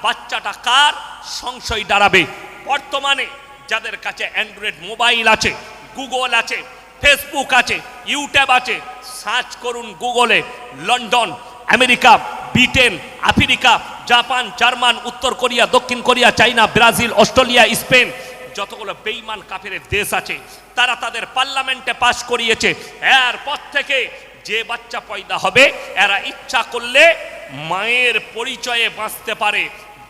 বাচ্চাটা কার সংশয় দাঁড়াবে। বর্তমানে যাদের কাছে অ্যান্ড্রয়েড মোবাইল আছে, গুগল আছে, ফেসবুক আছে, ইউটিউব আছে, সার্চ করুন গুগলে London, America, Britain, Africa, Japan, German, উত্তর কোরিয়া, দক্ষিণ কোরিয়া, চাইনা, ব্রাজিল, অস্ট্রেলিয়া, স্পেন, যতগুলো বেঈমান কাফেরের দেশ আছে, তারা তাদের পার্লামেন্টে পাশ করিয়েছে, এরপর থেকে যে বাচ্চা পয়দা হবে এরা ইচ্ছা করলে মায়ের পরিচয়ে বাঁচতে পারে,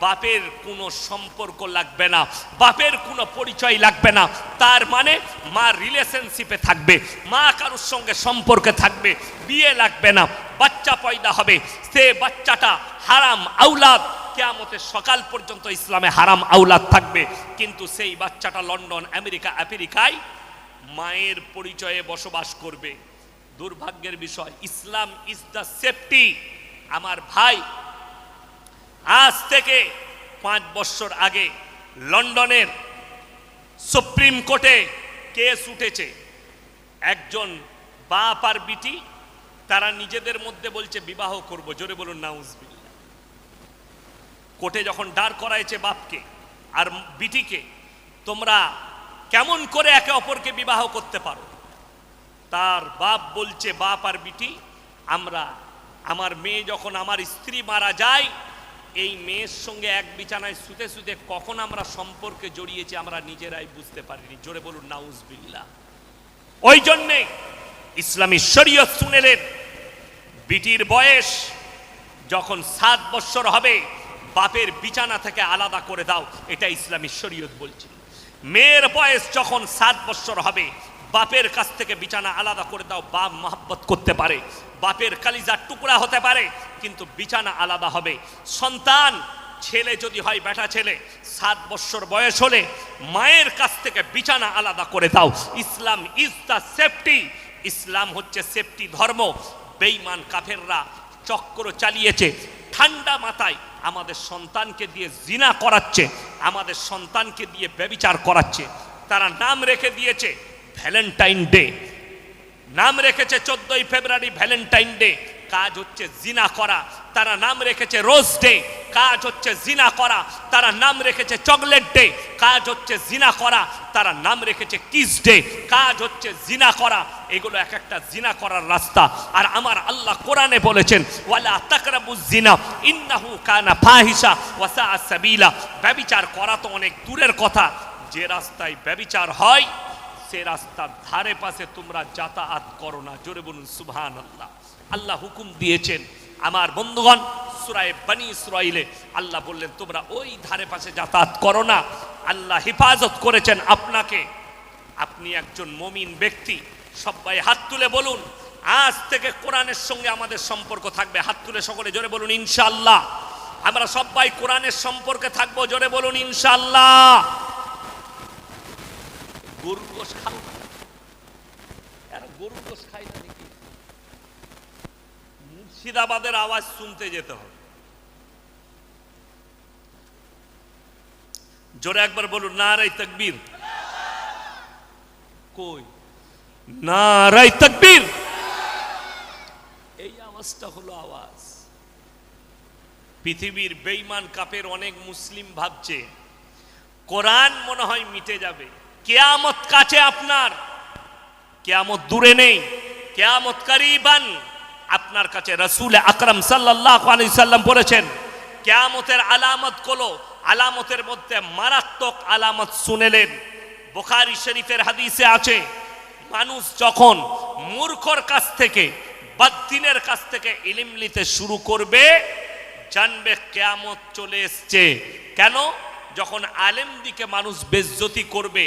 বাপের কোনো সম্পর্ক লাগবে না, বাপের কোনো পরিচয় লাগবে না। তার মানে মা রিলেশনশিপে থাকবে, মা কারোর সঙ্গে সম্পর্কে থাকবে, বিয়ে লাগবে না, বাচ্চা পয়দা হবে। সে বাচ্চাটা হারাম আওলাদ, কিয়ামতের সকাল পর্যন্ত ইসলামে হারাম আওলাদ থাকবে। কিন্তু সেই বাচ্চাটা লন্ডন, আমেরিকা, আফ্রিকায় মায়ের পরিচয়ে বসবাস করবে। দুর্ভাগ্যের বিষয়, ইসলাম ইজ দ্য সেফটি। আমার ভাই, আজ থেকে 5 বছর আগে লন্ডনের সুপ্রিম কোর্টে কেস উঠেছে। একজন বাপ আর বিটি, তারা নিজেদের মধ্যে বলছে বিবাহ করব। জোরে বলুন নাউজুবিল্লাহ। কোর্টে যখন দাঁড় করাইছে বাপকে আর বিটিকে, তোমরা কেমন করে একে অপরকে বিবাহ করতে পারো? তার বাপ বলছে, বাপ আর বিটি, আমার মেয়ে যখন আমার স্ত্রী মারা যায়, এই মেয়ের সঙ্গে এক বিছানায় শুতে শুতে কখন আমরা সম্পর্কে জড়িয়েছি আমরা নিজেরাই বুঝতে পারিনি। জোরে বলুন নাউজুবিল্লাহ। ওই জন্যে ইসলামী শরীয়ত শুনেলেন, বিটির বয়স যখন 7 বছর হবে বাপের বিছানা থেকে আলাদা করে দাও, এটা ইসলামী শরীয়ত বলছে। মেয়ের বয়স যখন 7 বছর হবে বাপের কাছ থেকে বিছানা আলাদা করে দাও। বাপ মহব্বত করতে পারে, বাপের কালিজার টুকরা হতে পারে, কিন্তু বিছানা আলাদা হবে। সন্তান ছেলে যদি হয়, বেটা ছেলে, 7 বছর বয়স হলে মায়ের কাছ থেকে বিছানা আলাদা করে দাও। ইসলাম ইজ দ্য সেফটি। ইসলাম হচ্ছে সেফটি ধর্ম। বেঈমান কাফেররা চক্র চালিয়েছে, ঠান্ডা মাথায় আমাদের সন্তানকে দিয়ে জিনা করাচ্ছে, আমাদের সন্তানকে দিয়ে ব্যভিচার করাচ্ছে। তারা নাম রেখে দিয়েছে ভ্যালেন্টাইন ডে, নাম রেখেছে 14ই ফেব্রুয়ারি ভ্যালেন্টাইন ডে, কাজ হচ্ছে জিনা করা। তারা নাম রেখেছে রোজ ডে, কাজ হচ্ছে জিনা করা। তারা নাম রেখেছে চকলেট ডে, কাজ হচ্ছে জিনা করা। তারা নাম রেখেছে কিস ডে, কাজ হচ্ছে জিনা করা। এগুলো এক একটা জিনা করার রাস্তা। আর আমার আল্লাহ কোরআনে বলেছেন, ওয়ালা তাকরাবুজ জিনা ইন্নাহু কানা ফাহিশা ওয়া সাআ সাবিলা। ব্যভিচার করা তো অনেক দূরের কথা, যে রাস্তায় ব্যভিচার হয় সে রাস্তার ধারে পাশে তোমরা যাতায়াত করো না। জোরে বলুন সুবহানাল্লাহ। আল্লাহ হুকুম দিয়েছেন আমার বন্ধুগণ, সূরা বনী ইসরাঈলে আল্লাহ বললেন তোমরা ওই ধারে পাশে যাতায়াত করো না। আল্লাহ হেফাজত করেছেন আপনাকে। আপনি একজন মুমিন ব্যক্তি। সবাই হাত তুলে বলুন, আজ থেকে কোরআনের সঙ্গে আমাদের সম্পর্ক থাকবে। হাত তুলে সকলে জোরে বলুন ইনশাআল্লাহ। আমরা সবাই কোরআনের সম্পর্কে থাকবো, জোরে বলুন ইনশাআল্লাহ। গরুর গোশ খাও, গরুর গোশ খাই না নাকি? মুর্শিদাবাদের আওয়াজ শুনতে যেতে হবে। জোরে একবার বলুন নারায়ে তাকবীর। কই নারায়ে তাকবীর? এই আওয়াজটা হলো আওয়াজ। পৃথিবীর বেঈমান কাফের অনেক মুসলিম ভাবছে কোরআন মনে হয় মিটে যাবে। কিয়ামত কাছে আপনার, কিয়ামত দূরে নেই, কিয়ামত করিবান। আপনার কাছে রাসূল আকরাম সাল্লাল্লাহু আলাইহি সাল্লাম বলেছেন কিয়ামতের আলামত গুলো, আলামতের মধ্যে মারাত্মক আলামত শুনেলেন। বুখারী শরীফের হাদিসে আছে, মানুষ যখন মূর্খর কাছ থেকে, বদদিনের কাছ থেকে ইলম নিতে শুরু করবে, জানবে কিয়ামত চলে এসেছে। কেন? যখন আলেম দিকে মানুষ বেজ্জতি করবে,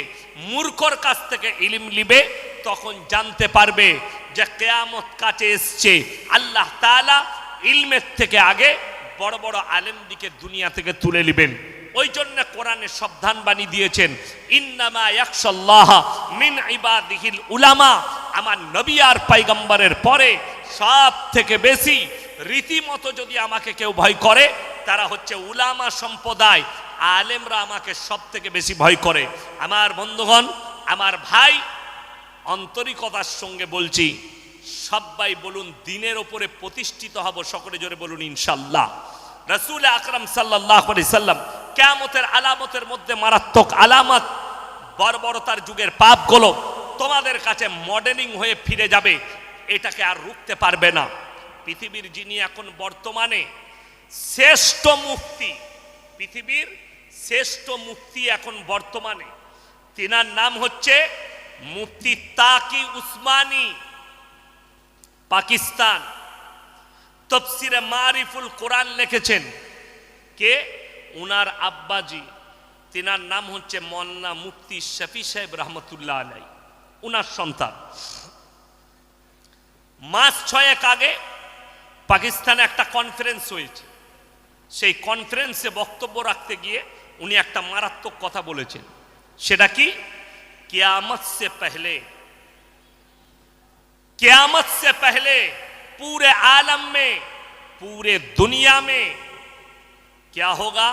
মূর্খর কাছ থেকে ইলম নিবে, তখন জানতে পারবে যে কিয়ামত কাছে এসেছে। আল্লাহ তাআলা ইলমের থেকে আগে বড় বড় আলেম দিকে দুনিয়া থেকে তুলে নেবেন। ওই জন্য কোরআনে সাবধান বাণী দিয়েছেন, ইন্নামা ইয়াখশাল্লাহ মিন ইবাদিহিল উলামা। আমার নবী আর পয়গম্বরের পরে সব থেকে বেশি রীতিমতো যদি আমাকে কেউ ভয় করে, তারা হচ্ছে উলামা সম্প্রদায়। আলেমরা আমাকে সব থেকে বেশি ভয় করে। আমার বন্ধুগণ, আমার ভাই, আন্তরিকতার সঙ্গে বলছি, সবাই বলুন দিনের উপরে প্রতিষ্ঠিত হব। সকলে জোরে বলুন ইনশাআল্লাহ। রাসূল আকরাম সাল্লাল্লাহু আলাইহি সাল্লাম কিয়ামতের আলামতের মধ্যে মারাত্মক আলামত, বর্বরতার যুগের পাপগুলো তোমাদের কাছে মডেলিং হয়ে ফিরে যাবে। এটাকে আর রুখতে পারবে না। পৃথিবীর যিনি এখন বর্তমানে শ্রেষ্ঠ মুফতি, পৃথিবীর শ্রেষ্ঠ মুফতি এখন বর্তমানে, তিনার নাম হচ্ছে মুফতি তাকি উসমানী, পাকিস্তান। তাফসিরে মারিফুল কোরআন লিখেছেন কে? উনার আব্বাজি, তিনার নাম হচ্ছে মন্না মুফতি শফি সাহেব রহমতুল্লাহ আলাইহি, উনার সন্তান। মাস 6 আগে পাকিস্তানে একটা কনফারেন্স হয়েছে। সেই কনফারেন্সে বক্তব্য রাখতে গিয়ে উনি একটা মারাত্মক কথা বলেছেন। সেটা কি? কিয়ামত से पहले, कियामत से पहले पूरे आलम में, पूरे दुनिया में क्या होगा?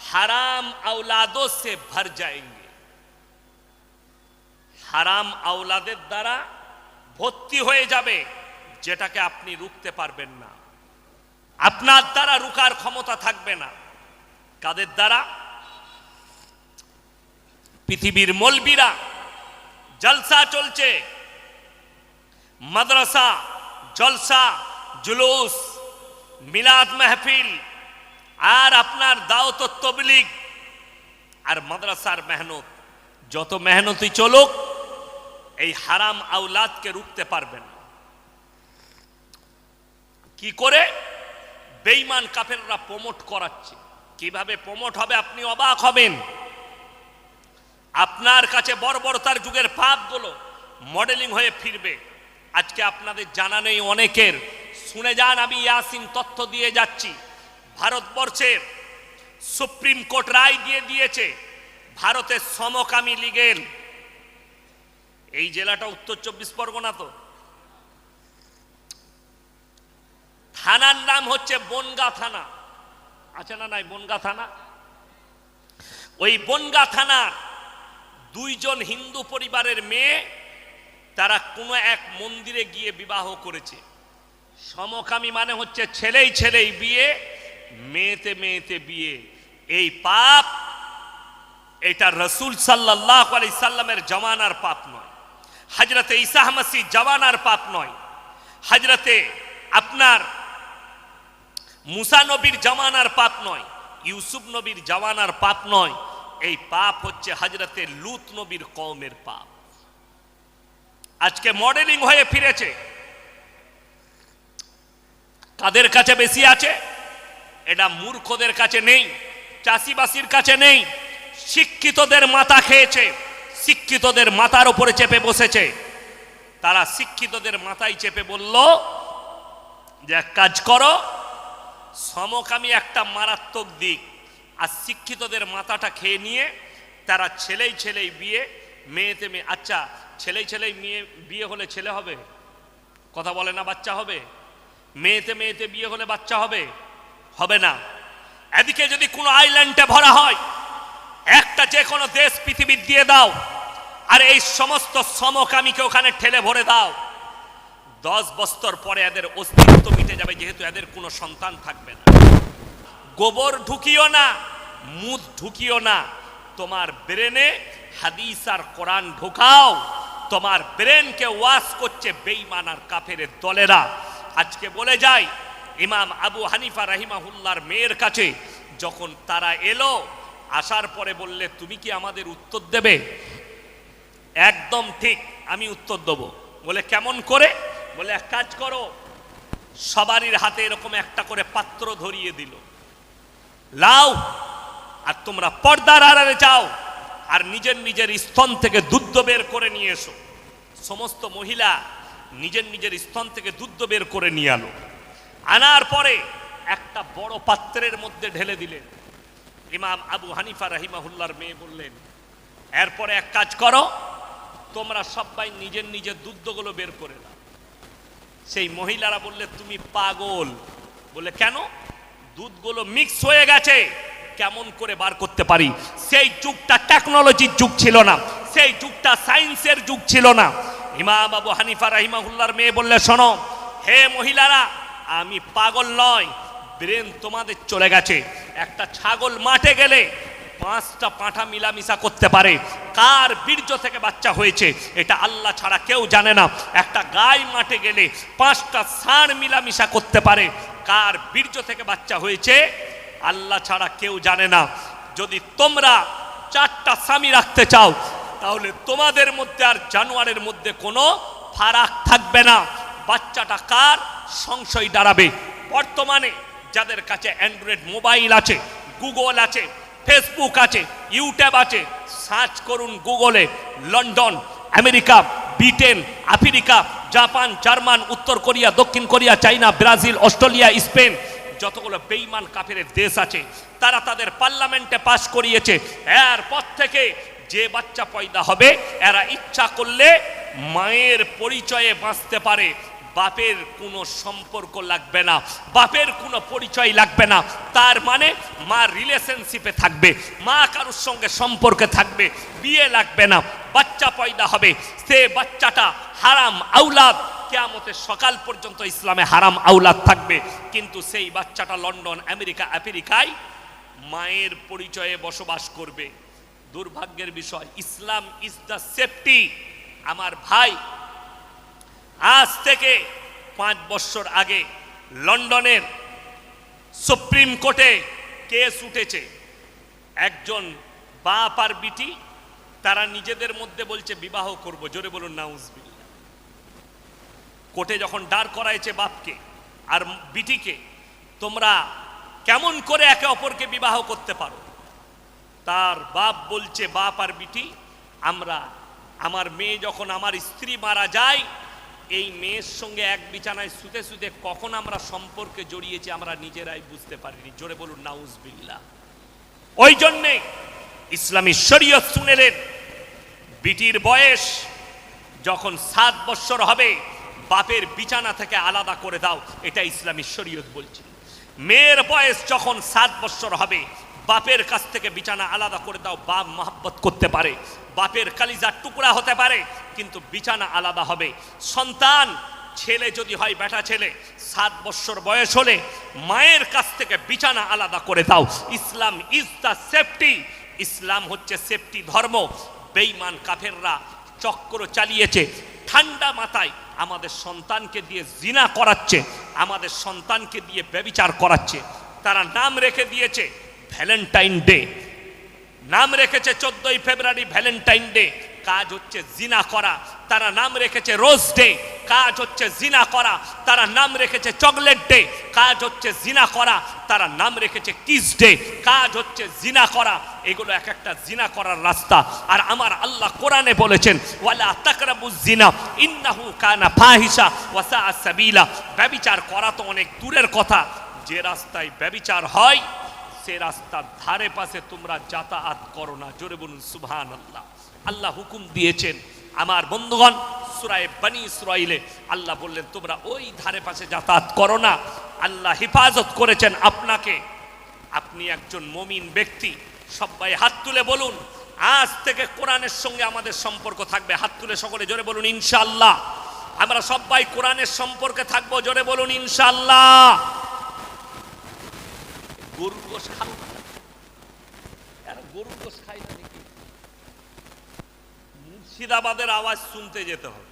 हराम औलादों से भर जाएंगे। হারাম আওলাদের দ্বারা ভর্তি হয়ে যাবে, যেটাকে আপনি রুখতে পারবেন না। আপনার দ্বারা রুকার ক্ষমতা থাকবে না। কাদের দ্বারা? পৃথিবীর মৌলবীরা জলসা চলছে, মাদ্রাসা জলসা জুলুস মিলাদ মাহফিল, আর আপনার দাওয়াত ও তাবলীগ আর মাদ্রাসার মেহনত, যত মেহনতই চলুক এই হারাম আওলাদকে রুখতে পারবে না। কি করে? বেঈমান কাফেররা প্রমোট করাচ্ছে। কিভাবে প্রমোট হবে আপনি অবাক হবেন। আপনার কাছে বর্বরতার যুগের পাপগুলো মডেলিং হয়ে ফিরবে। আজকে আপনাদের জানা নেই অনেকের, শুনে যান, আমি ইয়াসিন তথ্য দিয়ে যাচ্ছি। ভারতবর্ষের সুপ্রিম কোর্ট রায় দিয়ে দিয়েছে, ভারতের সমকামী লীগের, এই জেলাটা উত্তর 24 পরগনা, তো থানার নাম হচ্ছে বনগা থানা, আছে না নাই বনগা থানা? ওই বনগা থানার 2 জন হিন্দু পরিবারের মেয়ে, তারা কোনো এক মন্দিরে গিয়ে বিবাহ করেছে। সমকামী মানে হচ্ছে ছেলেই ছেলেই বিয়ে, মেয়েতে মেয়েতে বিয়ে। এই পাপ, এটা রাসূল সাল্লাল্লাহু আলাইহি সাল্লামের জামানার পাপ নয়, হযরতে ঈসা মসিহ জামানার পাপ নয়, হযরতে আপনার মুসা নবীর জামানার পাপ নয়, ইউসুফ নবীর জামানার পাপ নয়। এই পাপ হচ্ছে হযরতে লূত নবীর কওমের পাপ। আজকে মডেলিং হয়ে ফিরেছে। কাদের কাছে বেশি আছে? এটা মূর্খদের কাছে নেই, চাষিবাসীর কাছে নেই, শিক্ষিতদের মাথা খেয়েছে, শিক্ষিতদের মাথার উপরে চেপে বসেছে। তারা শিক্ষিতদের মাথায় চেপে বলল যে এক কাজ করো, সমকামী একটা মারাত্মক দিক, আর শিক্ষিতদের মাথাটা খেয়ে নিয়ে তারা ছেলেই ছেলেই বিয়ে, মেয়েতে মেয়ে। আচ্ছা, ছেলেই ছেলেই মেয়ে বিয়ে হলে ছেলে হবে? কথা বলে না, বাচ্চা হবে? মেয়েতে মেয়েতে বিয়ে হলে বাচ্চা হবে? হবে না। এদিকে যদি কোনো আইল্যান্ডে ভরা হয়, একটা যে কোনো দেশ পৃথিবীর দিয়ে দাও, আর এই সমস্ত সমকামীকে ওখানে ঠেলে ভরে দাও, 10 বছর পরে এদের অস্তিত্ব মিটে যাবে, যেহেতু এদের কোনো সন্তান থাকবে না। গোবর ঢুকিও না, মুদ ঢুকিও না, তোমার ব্রেনে হাদিস আর কোরআন ঢোকাও। তোমার ব্রেনকে ওয়াশ করছে বেঈমান আর কাফেরের দলেরা। আজকে বলে যাই, ইমাম আবু হানিফা রাহিমাহুল্লাহর মেয়ের কাছে যখন তারা এলো, আসার পরে বললে তুমি কি আমাদের উত্তর দেবে? একদম ঠিক, আমি উত্তর দেবো। বলে কেমন করে? বলে এক কাজ করো, সবারই হাতে এরকম একটা করে পাত্র ধরিয়ে দিল, লাও, আর তোমরা পর্দার আড়ালে যাও আর নিজের নিজের স্তন থেকে দুধ বের করে নিয়ে এসো। সমস্ত মহিলা নিজের নিজের স্তন থেকে দুধ বের করে নিয়ে আলো। আনার পরে একটা বড় পাত্রের মধ্যে ঢেলে দিলেন। ইমাম আবু হানিফা রাহিমাহুল্লাহর মেয়ে বললেন, এরপরে এক কাজ করো, তোমরা সবাই নিজের নিজের দুধগুলো বের করে দাও। সেই মহিলারা বললে তুমি পাগল। বলে কেন? দুধগুলো মিক্স হয়ে গেছে, কেমন করে বার করতে পারি? সেই যুগটা টেকনোলজির যুগ ছিল না, সেই যুগটা সায়েন্সের যুগ ছিল না। ইমাম আবু হানিফা রাহিমাহুল্লাহর মেয়ে বললে, শোনো হে মহিলারা, আমি পাগল নয়, ব্রেন তোমাদের চলে গেছে। একটা ছাগল মাঠে গেলে 5টা পাঁঠা মিলামিশা করতে পারে, কার বীর্য থেকে বাচ্চা হয়েছে এটা আল্লাহ ছাড়া কেউ জানে না। একটা গাই মাঠে গেলে 5টা ষাঁড় মিলামিশা করতে পারে, কার বীর্য থেকে বাচ্চা হয়েছে আল্লাহ ছাড়া কেউ জানে না। যদি তোমরা 4টা স্বামী রাখতে চাও, তাহলে তোমাদের মধ্যে আর জানোয়ারের মধ্যে কোনো ফারাক থাকবে না। বাচ্চাটা কার সংশয় দাঁড়াবে। বর্তমানে যাদের কাছে অ্যান্ড্রয়েড মোবাইল আছে, গুগল আছে, ফেসবুক আছে, ইউটিউব আছে, সার্চ করুন গুগলে, London, America, Britain, Africa, Japan, German, উত্তর কোরিয়া, দক্ষিণ কোরিয়া, চাইনা, ব্রাজিল, অস্ট্রেলিয়া, স্পেন, যতগুলো বেঈমান কাফেরের দেশ আছে, তারা তাদের পার্লামেন্টে পাস করিয়েছে, এরপর থেকে যে বাচ্চা পয়দা হবে এরা ইচ্ছা করলে মায়ের পরিচয়ে বাঁচতে পারে, বাপের কোনো সম্পর্ক লাগবে না, বাপের কোনো পরিচয় লাগবে না। তার মানে মা রিলেশনশিপে থাকবে, মা কারোর সঙ্গে সম্পর্কে থাকবে, বিয়ে লাগবে না, বাচ্চা পয়দা হবে, সে বাচ্চাটা হারাম আওলাদ, কিয়ামতের সকাল পর্যন্ত ইসলামে হারাম আওলাদ থাকবে। কিন্তু সেই বাচ্চাটা লন্ডন, আমেরিকা, আফ্রিকায় মায়ের পরিচয়ে বসবাস করবে। দুর্ভাগ্যের বিষয়, ইসলাম ইজ দ্য সেফটি। আমার ভাই, আজ থেকে 5 বছর আগে লন্ডনের সুপ্রিম কোর্টে কেস উঠেছে। একজন বাপ আর বিটি, তারা নিজেদের মধ্যে বলছে বিবাহ করব, জোরে বলুন নাউজুবিল্লাহ। কোর্টে যখন দাঁড় করাইছে বাপকে আর বিটিকে, তোমরা কেমন করে একে অপরকে বিবাহ করতে পারো? তার বাপ বলছে, বাপ আর বিটি, আমার মেয়ে যখন আমার স্ত্রী মারা যায়, এই মেয়ের সঙ্গে এক বিছানায় শুতে শুতে কখন আমরা সম্পর্কে জড়িয়েছি আমরা নিজেরাই বুঝতে পারিনি, জোরে বলুন নাউজুবিল্লাহ। ওই জন্যে ইসলামী শরীয়ত শুনেলেন, বিটির বয়স যখন 7 বছর হবে বাপের বিছানা থেকে আলাদা করে দাও, এটা ইসলামী শরীয়ত বলছে। মেয়ের বয়স যখন 7 বছর হবে বাপের কাছ থেকে বিছানা আলাদা করে দাও। বাপ মহব্বত করতে পারে, বাপের কালিজার টুকরা হতে পারে, কিন্তু বিছানা আলাদা হবে। সন্তান ছেলে যদি হয়, বেটা ছেলে, 7 বছর বয়স হলে মায়ের কাছ থেকে বিছানা আলাদা করে দাও। ইসলাম ইজ দ্য সেফটি। ইসলাম হচ্ছে সেফটি ধর্ম। বেঈমান কাফেররা চক্র চালিয়েছে, ঠান্ডা মাথায় আমাদের সন্তানকে দিয়ে জিনা করাচ্ছে, আমাদের সন্তানকে দিয়ে ব্যভিচার করাচ্ছে। তারা নাম রেখে দিয়েছে ভ্যালেন্টাইন ডে, নাম রেখেছে 14ই ফেব্রুয়ারি ভ্যালেন্টাইন ডে, কাজ হচ্ছে জিনা করা। তারা নাম রেখেছে রোজ ডে, কাজ হচ্ছে জিনা করা, তারা নাম রেখেছে চকলেট ডে। কাজ হচ্ছে জিনা করা, তারা নাম রেখেছে কিস ডে। কাজ হচ্ছে জিনা করা, এগুলো এক একটা জিনা করার রাস্তা। আর আমার আল্লাহ কোরআনে বলেছেন, ওয়ালা তাকরাবুজ জিনা ইন্নাহু কানা ফাহিশা ওয়া সাআ সাবিলা। ব্যভিচার করা তো অনেক দূরের কথা, যে রাস্তায় ব্যভিচার হয় সে রাস্তার ধারে পাশে তোমরা যাতায়াত করো না। জোরে বলুন সুবহানাল্লাহ। আল্লাহ হুকুম দিয়েছেন। আমার বন্ধুগণ, সূরা বনী ইসরাঈলে আল্লাহ বললেন তোমরা ওই ধারে পাশে যাতায়াত করো না। আল্লাহ হেফাজত করেছেন আপনাকে। আপনি একজন মুমিন ব্যক্তি। সবাই হাত তুলে বলুন, আজ থেকে কোরআনের সঙ্গে আমাদের সম্পর্ক থাকবে। হাত তুলে সকলে জোরে বলুন ইনশাআল্লাহ। আমরা সবাই কোরআনের সম্পর্কে থাকবো। জোরে বলুন ইনশাআল্লাহ। গরুর গোশ খাও না, গরুর গোশ খাই না নাকি? মুর্শিদাবাদের আওয়াজ শুনতে যেতে হবে।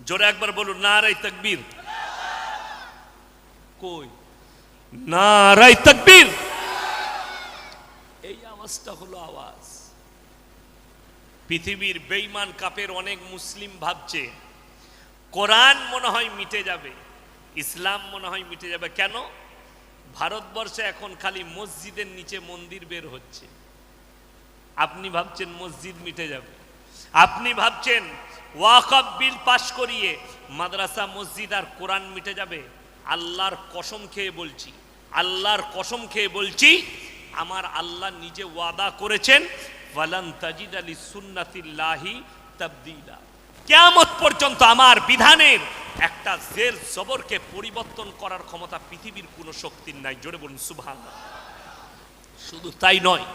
জোরে একবার বলুন নারে তাকবীর। কই নারে তাকবীর? এই আওয়াজটা হলো আওয়াজ। পৃথিবীর বেঈমান কাফের অনেক মুসলিম ভাবছে কোরআন মনে হয় মিটে যাবে, ইসলাম মনে হয় মিটে যাবে। কেন? ভারতবর্ষে এখন খালি মসজিদের নিচে মন্দির বের হচ্ছে। আপনি ভাবছেন মসজিদ মিটে যাবে? আপনি ভাবছেন ওয়াকফ বিল পাশ করিয়ে মাদ্রাসা মসজিদ আর কোরআন মিটে যাবে? আল্লাহর কসম খেয়ে বলছি, আল্লাহর কসম খেয়ে বলছি, আমার আল্লাহ নিজে ওয়াদা করেছেন, ওয়ালান তাজিদা লিসুন্নাতিল্লাহি তাবদীলা। কিয়ামত পর্যন্ত আমার বিধানের একটা জের জবরকে পরিবর্তন করার ক্ষমতা পৃথিবীর কোনো শক্তির নাই। জোরে বলুন সুবহানাল্লাহ। শুধু তাই নয়,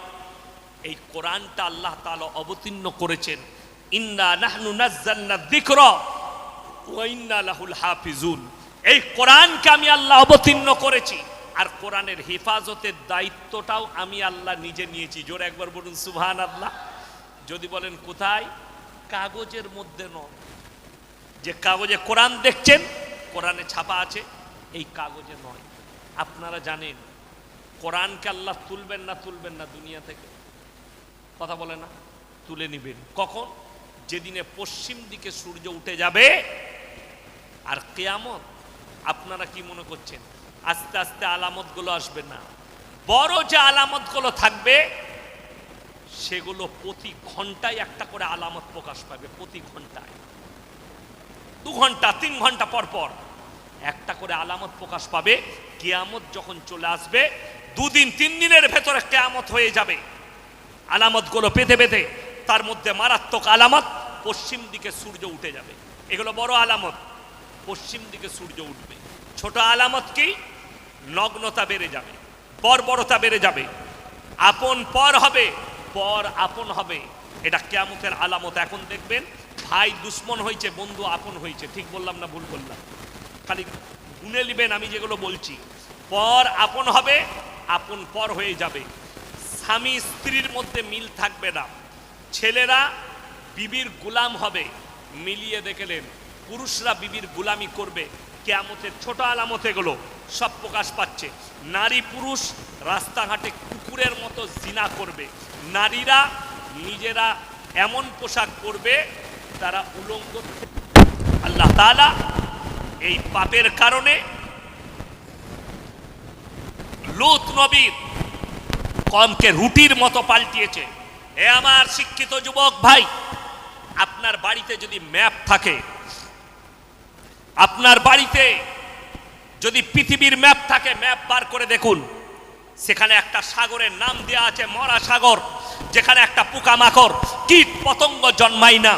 এই কোরআনটা আল্লাহ তাআলা অবতীর্ণ করেছেন, ইন্না নাহনু নাযালনা যিকরা ওয়া ইন্না লাহুল হাফিজুন। এই কোরআনকে আমি আল্লাহ অবতীর্ণ করেছি, আর কোরআনের হেফাজতের দায়িত্বটাও আমি আল্লাহ নিজে নিয়েছি। জোরে একবার বলুন সুবহানাল্লাহ। যদি বলেন কোথায়? কাগজের মধ্যে নয়। যে কাগজে কোরআন দেখছেন, কোরআনে ছাপা আছে, এই কাগজে নয়। আপনারা জানেন কোরআনকে আল্লাহ তুলবেন না দুনিয়া থেকে? কথা বলে না? তুলে নিবেন। কখন? যেদিনে পশ্চিম দিকে সূর্য উঠে যাবে আর কিয়ামত। আপনারা কি মনে করছেন আস্তে আস্তে আলামতগুলো আসবে? না, বড় যে আলামতগুলো থাকবে সেগুলো প্রতি ঘন্টায় একটা করে আলামত প্রকাশ পাবে। প্রতি ঘন্টায়, 2 ঘন্টা 3 ঘন্টা পর পর একটা করে আলামত প্রকাশ পাবে। কিয়ামত যখন চলে আসবে 2 দিন 3 দিনের ভেতরে কিয়ামত হয়ে যাবে। আলামতগুলো পেতে পেতে তার মধ্যে মারাত্মক আলামত, পশ্চিম দিকে সূর্য উঠে যাবে। এগুলো বড় আলামত, পশ্চিম দিকে সূর্য উঠবে। ছোট আলামত কি? নগ্নতা বেড়ে যাবে, বর্বরতা বেড়ে যাবে, আপন পর হবে, পর আপন হবে। এটা কিয়ামতের আলামত। এখন দেখবেন ভাই দুশ্মন হয়েছে, বন্ধু আপন হয়েছে। ঠিক বললাম না ভুল বললাম? খালি গুনে নেবেন আমি যেগুলো বলছি। পর আপন হবে, আপন পর হয়ে যাবে। স্বামী স্ত্রীর মধ্যে মিল থাকবে না, ছেলেরা বিবির গোলাম হবে। মিলিয়ে দেখলেন পুরুষরা বিবির গোলামি করবে। কিয়ামতের ছোট আলামত এগুলো সব প্রকাশ পাচ্ছে। নারী পুরুষ রাস্তাঘাটে কুকুরের মতো জিনা করবে। নারীরা নিজেরা এমন পোশাক পরবে তারা উলঙ্গ। আল্লাহ তাআলা এই পাপের কারণে লূত নবীর কওমকে রুটির মতো পাল্টিয়েছে। এ আমার শিক্ষিত যুবক ভাই, আপনার বাড়িতে যদি ম্যাপ থাকে, আপনার বাড়িতে যদি পৃথিবীর ম্যাপ থাকে, ম্যাপ বার করে দেখুন। সেখানে একটা সাগরের নাম দেওয়া আছে মরা সাগর, যেখানে একটা পোকামাকড় কীট পতঙ্গ জন্মায় না।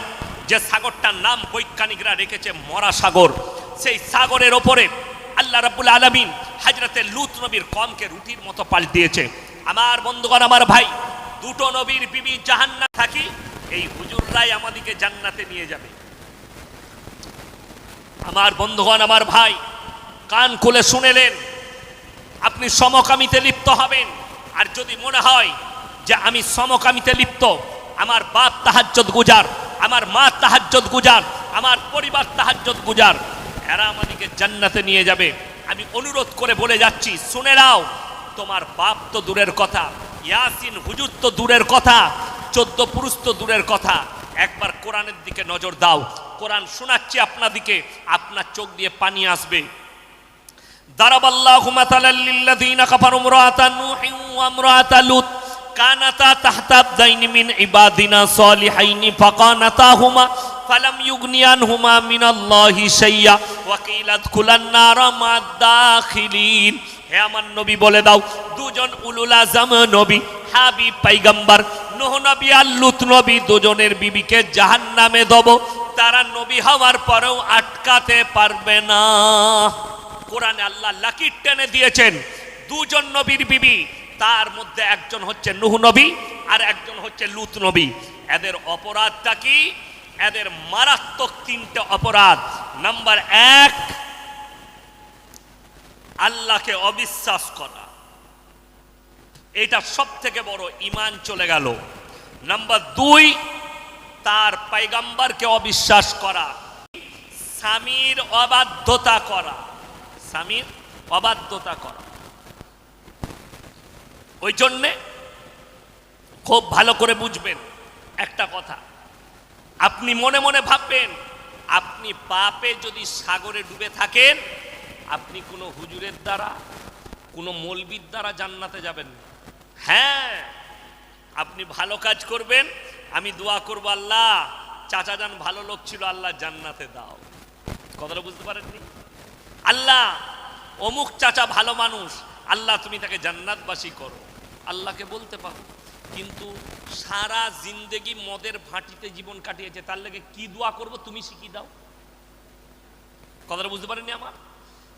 যে সাগরটার নাম বৈজ্ঞানিকরা রেখেছে মরা সাগর। সেই সাগরের ওপরে আল্লাহ রাব্বুল আলামিন হযরতে লূত নবীর কওমকে রুটির মতো পাল্টিয়েছে। আমার বন্ধুগণ, আমার ভাই, 2টো নবীর বিবি জাহান্নামে থাকি, এই হুজুররাই আমাদেরকে জান্নাতে নিয়ে যাবে। আমার বন্ধুগণ, আমার ভাই, কান খুলে শুনেলেন, আপনি সমকামিতে লিপ্ত হবেন। আর যদি মনে হয় যে আমি সমকামিতে লিপ্ত, আমার বাপ তাহাজ্জুদ গুজার, আমার মা তাহাজ্জুদ গুজার, আমার পরিবার তাহাজ্জুদ গুজার, এরা আমাদেরকে জান্নাতে নিয়ে যাবে। আমি অনুরোধ করে বলে যাচ্ছি, শুনে নাও, তোমার বাপ তো দূরের কথা, ইয়াসিন হুজুর তো দূরের কথা, 14 পুরুষ তো দূরের কথা, একবার কোরআনের দিকে নজর দাও। কোরআন শোনাচ্ছি আপনাদিকে, আপনার চোখ দিয়ে পানি আসবে। দারাবাল্লাহু মাতালাল লিল্লাযীনা কাফারু ইমরাআতা নূহিন ওয়া ইমরাআতা লূত কানাতা তাহতা আবদাইনি মিন ইবাদিনা সালিহাইনি ফাকানাতাহুমা ফালাম ইউগনিয়ানহুমা মিনাল্লাহি শাইয়্যা ওয়া কিলা আদখুলান নারা মা'আদ দাখিলিন। হে আমার নবী বলে দাও, দুজন উলুল আযম নবী, হাবিব পয়গম্বর নূহ নবী আর লূত নবী, দুজনের বিবিকে জাহান্নামে দেব, তারা নবী হওয়ার পরেও আটকাতে পারবে না। কোরআনে আল্লাহ লাকির টেনে দিয়েছেন দুজন নবীর বিবি, তার মধ্যে একজন হচ্ছে নূহ নবী আর একজন হচ্ছে লূত নবী। এদের অপরাধটা কি? এদের মারাত্মক তিনটে অপরাধ। নাম্বার 1, আল্লাহকে অবিশ্বাস করা, এটা সব থেকে বড়, ঈমান চলে গেল। নাম্বার 2, তার পয়গম্বরকে অবিশ্বাস করা, স্বামীর অবাধ্যতা করা, স্বামীর অবাধ্যতা করা। ওই জন্যে খুব ভালো করে বুঝবেন একটা কথা, আপনি মনে মনে ভাববেন আপনি পাপে যদি সাগরে ডুবে থাকেন, আপনি কোনো হুজুরের দ্বারা, কোনো মৌলবীর দ্বারা জান্নাতে যাবেন না। হ্যাঁ, আপনি ভালো কাজ করবেন, আমি দোয়া করব, আল্লাহ চাচা যান ভালো লোক ছিল, আল্লাহ জান্নাতে দাও। কথাটা বুঝতে পারেননি? আল্লাহ অমুক চাচা ভালো মানুষ, আল্লাহ তুমি তাকে জান্নাতবাসী করো, আল্লাহকে বলতে পারো। কিন্তু সারা জিন্দেগি মদের ভাটিতে জীবন কাটিয়েছে, তার লেগে কি দোয়া করব তুমি শিখিয়ে দাও। কথাটা বুঝতে পারেননি আমার?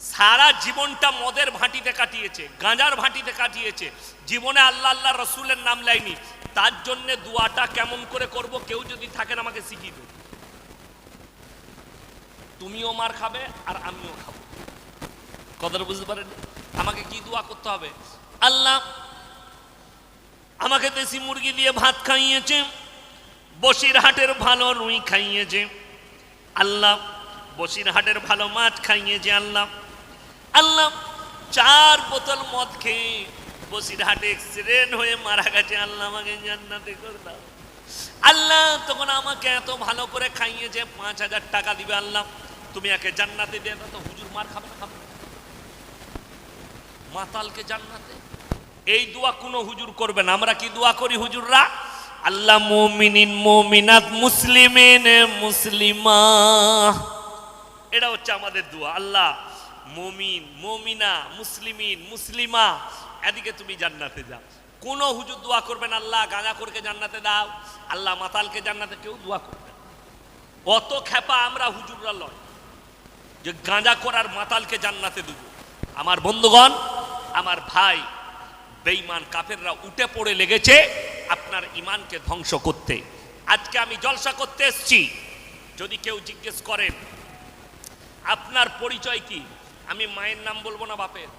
সারা জীবনটা মদের ভাটিতে কাটিয়েছে, গাঁজার ভাটিতে কাটিয়েছে, জীবনে আল্লাহ আল্লাহ রসুলের নাম লাইনি, তার জন্য দোয়াটা কেমন করে করব, কেউ যদি থাকেন আমাকে শিখিয়ে দেব। তুমিও মার খাবে আর আমিও খাবো। কথাটা বুঝতে পারেন? আমাকে কি দোয়া করতে হবে? আল্লাহ আমাকে দেশি মুরগি দিয়ে ভাত খাইয়েছে, বসিরহাটের ভালো রুই খাইয়েছে, আল্লাহ বসিরহাটের ভালো মাছ খাইয়েছে, আল্লাহ আল্লাহ 4 বোতল মদ খেয়ে বসিরহাটে অ্যাক্সিডেন্ট হয়ে মারা গেছে, আল্লাহ আমাকে জান্নাতে করে দাও। আল্লাহ তখন আমাকে এত ভালো করে খাইয়েছে, 5000 টাকা দিবে, আল্লাহ তুমি একে জান্নাতে দিয়ে দাও। তো হুজুর মার খাবে না? খাবে মাতালকে জান্নাতে? এই দোয়া কোনো হুজুর করবে না। আমরা কি দোয়া করি হুজুররা? আল্লাহ মুমিনিন মুমিনাত মুসলিমিন মুসলিমা, এটা হচ্ছে আমাদের দোয়া। আল্লাহ মুমিন মুমিনা মুসলিমিন মুসলিমা, এদিকে তুমি জান্নাতে যাও। কোন হুজুর দোয়া করবেন আল্লাহ গাঁজাখোরকে জান্নাতে দাও, আল্লাহ মাতালকে জান্নাতে, কেউ দোয়া করবে। অত খেপা আমরা হুজুররা লয় যে গাঁজাখোর আর মাতালকে জান্নাতে দেব। আমার বন্ধুগণ, আমার ভাই, বেঈমান কাফেররা উঠে পড়ে লেগেছে আপনার ঈমানকে ধ্বংস করতে। আজকে আমি জলসা করতে এসেছি, যদি কেউ জিজ্ঞেস করেন আপনার পরিচয় কি, আমি মায়ের নাম বলবো না বাপের?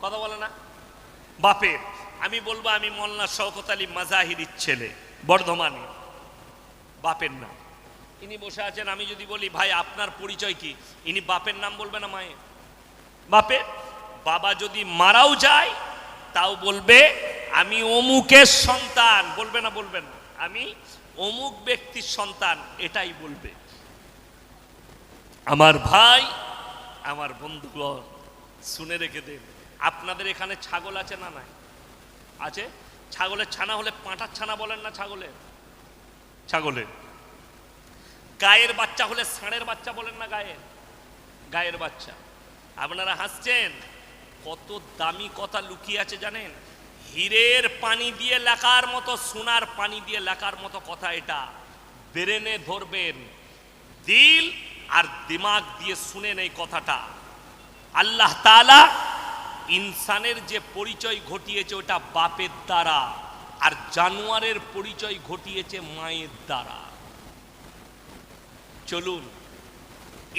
কথা বলে না? বাপের। আমি বলবো আমি মোল্লা শওকত আলী মাজাহিরির ছেলে, বর্ধমানে, বাপের নাম। ইনি বসে আছেন, আমি যদি বলি ভাই আপনার পরিচয় কি, ইনি বাপের নাম বলবে না মায়ের? বাপের। বাবা যদি মারাও যায় তাও বলবে আমি অমুকের সন্তান, বলবে না? বলবেন না আমি অমুক ব্যক্তির সন্তান, এটাই বলবে। আমার ভাই, আমার বন্ধুগণ, শুনে রেখে দেন, আপনাদের এখানে ছাগল আছে না? নাই আছে? ছাগলের ছানা হলে পাঁঠার ছানা বলেন না? ছাগলের ছাগলের গায়ের বাচ্চা হলে ষাঁড়ের বাচ্চা বলেন না? গায়ের গায়ের বাচ্চা। আপনারা হাসছেন, কত দামি কথা লুকিয়ে আছে জানেন? হীরের পানি দিয়ে লেখার মতো, সোনার পানি দিয়ে লেখার মতো কথা এটা। ব্রেনে ধরবেন, দিল আর দিমাগ দিয়ে শুনেন এই কথাটা। আল্লাহ তাআলা ইনসানের যে পরিচয় ঘটিয়েছে ওটা বাপের দ্বারা, আর জানোয়ারের পরিচয় ঘটিয়েছে মায়ের দ্বারা। চলুন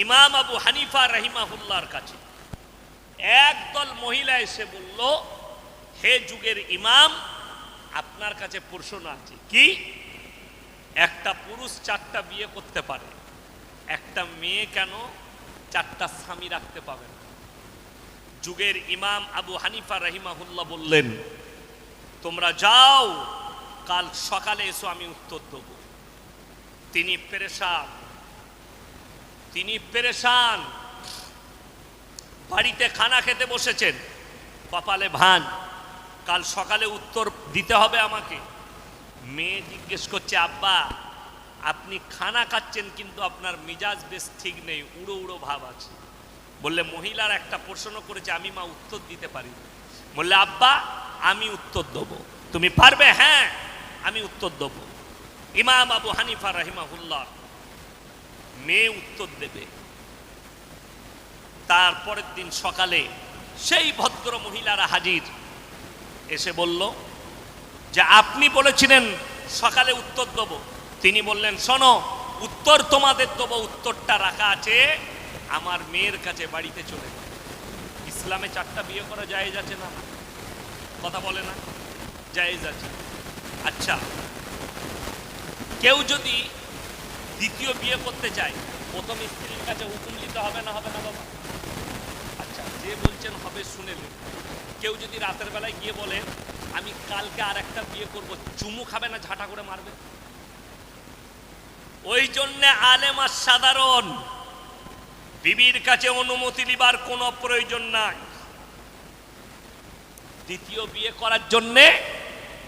ইমাম আবু হানিফা রাহিমাহুল্লাহর কাছে একদল মহিলা এসে বলল, হে যুগের ইমাম, আপনার কাছে প্রশ্ন আছে। কি? একটা পুরুষ 4টা বিয়ে করতে পারে, একটা মেয়ে কেন 4টা স্বামী রাখতে পাবে না? যুগের ইমাম আবু হানিফা রাহিমাহুল্লাহ বললেন, তোমরা যাও, কাল সকালে এসো, আমি উত্তর দেব। তিনি পেরেশান, তিনি পেরেশান। বাড়িতে খানা খেতে বসেছেন, কপালে ভাঁজ, কাল সকালে উত্তর দিতে হবে আমাকে। মেয়ে জিজ্ঞেস করছে, আব্বা আপনি খানা খাচ্ছেন কিন্তু আপনার মিজাজ বেশ ঠিক নেই, উড়ো উড়ো ভাব আছে। বললে মহিলার একটা প্রশ্ন করেছে, আমি মা উত্তর দিতে পারি। বললে আব্বা আমি উত্তর দেবো, তুমি পারবে? হ্যাঁ আমি উত্তর দেবো। ইমাম আবু হানিফা রাহিমাহুল্লাহ, মেয়ে উত্তর দেবে। তারপরের দিন সকালে সেই ভদ্র মহিলারা হাজির, এসে বলল যে আপনি বলেছিলেন সকালে উত্তর দেব। তিনি বললেন, শোনো উত্তর তোমাদের দেবো, উত্তরটা রাখা আছে আমার মেয়ের কাছে, বাড়িতে চলে যাও। ইসলামে 4টা বিয়ে করা জায়েজ আছে না? কথা বলে না? জায়েজ আছে। আচ্ছা, কেউ যদি দ্বিতীয় বিয়ে করতে চায়, প্রথম স্ত্রীর কাছে হুকুম নিতে হবে না? হবে না বাবা? আচ্ছা, যে বলছেন হবে শুনে নেন। কেউ যদি রাতের বেলায় গিয়ে বলেন আমি কালকে আর একটা বিয়ে করব, চুমু খাবে না ঝাঁটা করে মারবে? ওই জন্য আলেম আর সাধারণ বিবির কাছে অনুমতি নিবার কোনো প্রয়োজন নাই। দ্বিতীয় বিয়ে করার জন্যে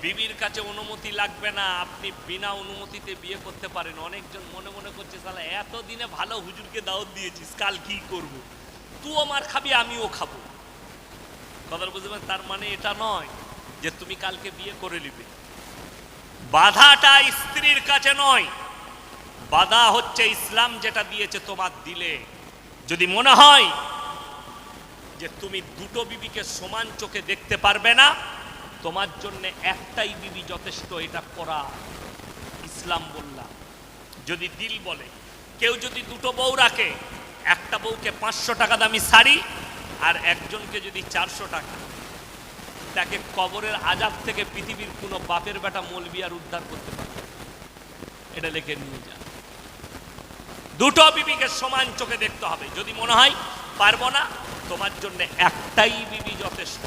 বিবির কাছে অনুমতি লাগবে না, আপনি বিনা অনুমতিতে বিয়ে করতে পারেন। অনেকজন মনে মনে করছে, শালা এতদিনে ভালো হুজুরকে দাওয়াত দিয়েছিস, কাল কি করব? তুই আমার খাবি আমিও খাবো। কথা বুঝবেন? তার মানে এটা নয় যে তুমি কালকে বিয়ে করে নিবে। বাধাটা স্ত্রীর কাছে নয়, বাধা হচ্ছে ইসলাম যেটা দিয়েছে তোমার দিলে। যদি মনে হয় যে তুমি দুটো বিবিকে সমান চোখে দেখতে পারবে না, তোমার জন্য একটাই বিবি যথেষ্ট, এটা করা ইসলাম বললাম। যদি দিল বলে, কেউ যদি দুটো বউ রাখে, একটা বউকে 500 টাকা দামি শাড়ি আর একজনকে যদি 400 টাকা, তাকে কবরের আযাব থেকে পৃথিবীর কোনো বাপের বেটা মৌলবি আর উদ্ধার করতে পারবে? এটা লিখে নিয়ে যান। দুটো বিবিকে সমান চোখে দেখতে হবে। যদি মনে হয় পারবো না, তোমার জন্য একটাই বিবি যথেষ্ট,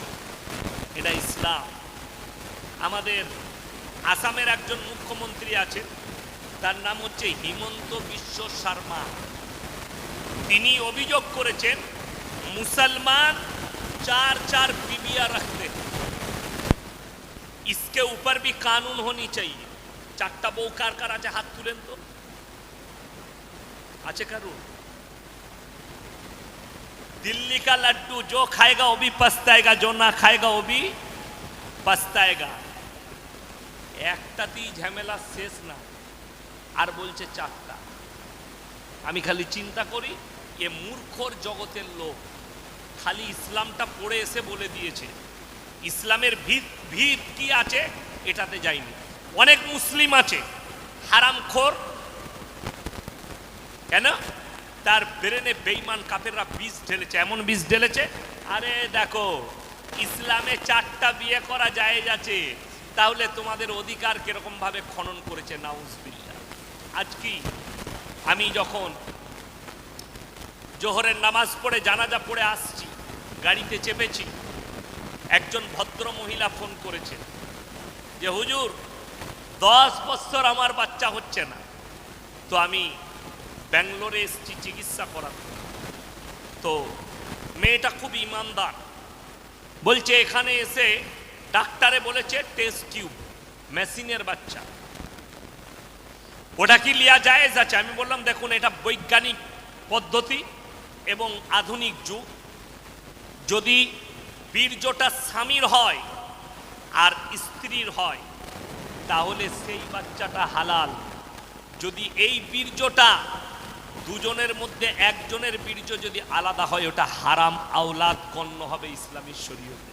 এটা ইসলাম। আমাদের আসামের একজন মুখ্যমন্ত্রী আছেন, তার নাম হচ্ছে হিমন্ত বিশ্ব শর্মা। তিনি অভিযোগ করেছেন মুসলমান 4 बीवियां रखते हैं, इसके ऊपर भी कानून होनी चाहिए। 4টা বউ কার কার আছে হাত তুলেন তো? আছে কারুর? दिल्ली का लड्डू जो खाएगा वो भी पछताएगा, जो ना खाएगा वो भी पछताएगा। একটাতেই ঝামেলা শেষ না, আর বলছে 4টা। আমি খালি চিন্তা করি, এ মূর্খর জগতের লোক খালি ইসলামটা পড়ে এসে বলে দিয়েছে, ইসলামের ভিত কি আছে এটাতে যায়নি। অনেক মুসলিম আছে হারামখোর, কেন? তার ব্রেনে বেঈমান কাফেররা বীজ ঢেলেছে, এমন বীজ ঢেলেছে, আরে দেখো ইসলামে 4টা বিয়ে করা জায়েজ আছে, তাহলে তোমাদের অধিকার কিরকম ভাবে খনন করেছে। নাউজুবিল্লাহ। আজ কি আমি যখন জোহরের নামাজ পড়ে জানাজা পড়ে আসছি, গাড়িতে চেপেছি, একজন ভদ্র মহিলা ফোন করেছে যে হুজুর 10 বছর আমার বাচ্চা হচ্ছে না, তো আমি ব্যাঙ্গালোরে এসেছি চিকিৎসা করাতে। তো মেয়েটা খুব ইমানদার, বলছে এখানে এসে ডাক্তারে বলেছে টেস্ট টিউব, মেশিনের বাচ্চা, ওটা কি লিয়া জায়েজ আছে? আমি বললাম দেখুন এটা বৈজ্ঞানিক পদ্ধতি এবং আধুনিক যুগ, যদি বীর্যটা স্বামীর হয় আর স্ত্রীর হয় তাহলে সেই বাচ্চাটা হালাল। যদি এই বীর্যটা দুজনের মধ্যে একজনের বীর্য যদি আলাদা হয়, ওটা হারাম আওলাদ গণ্য হবে ইসলামী শরীয়তে।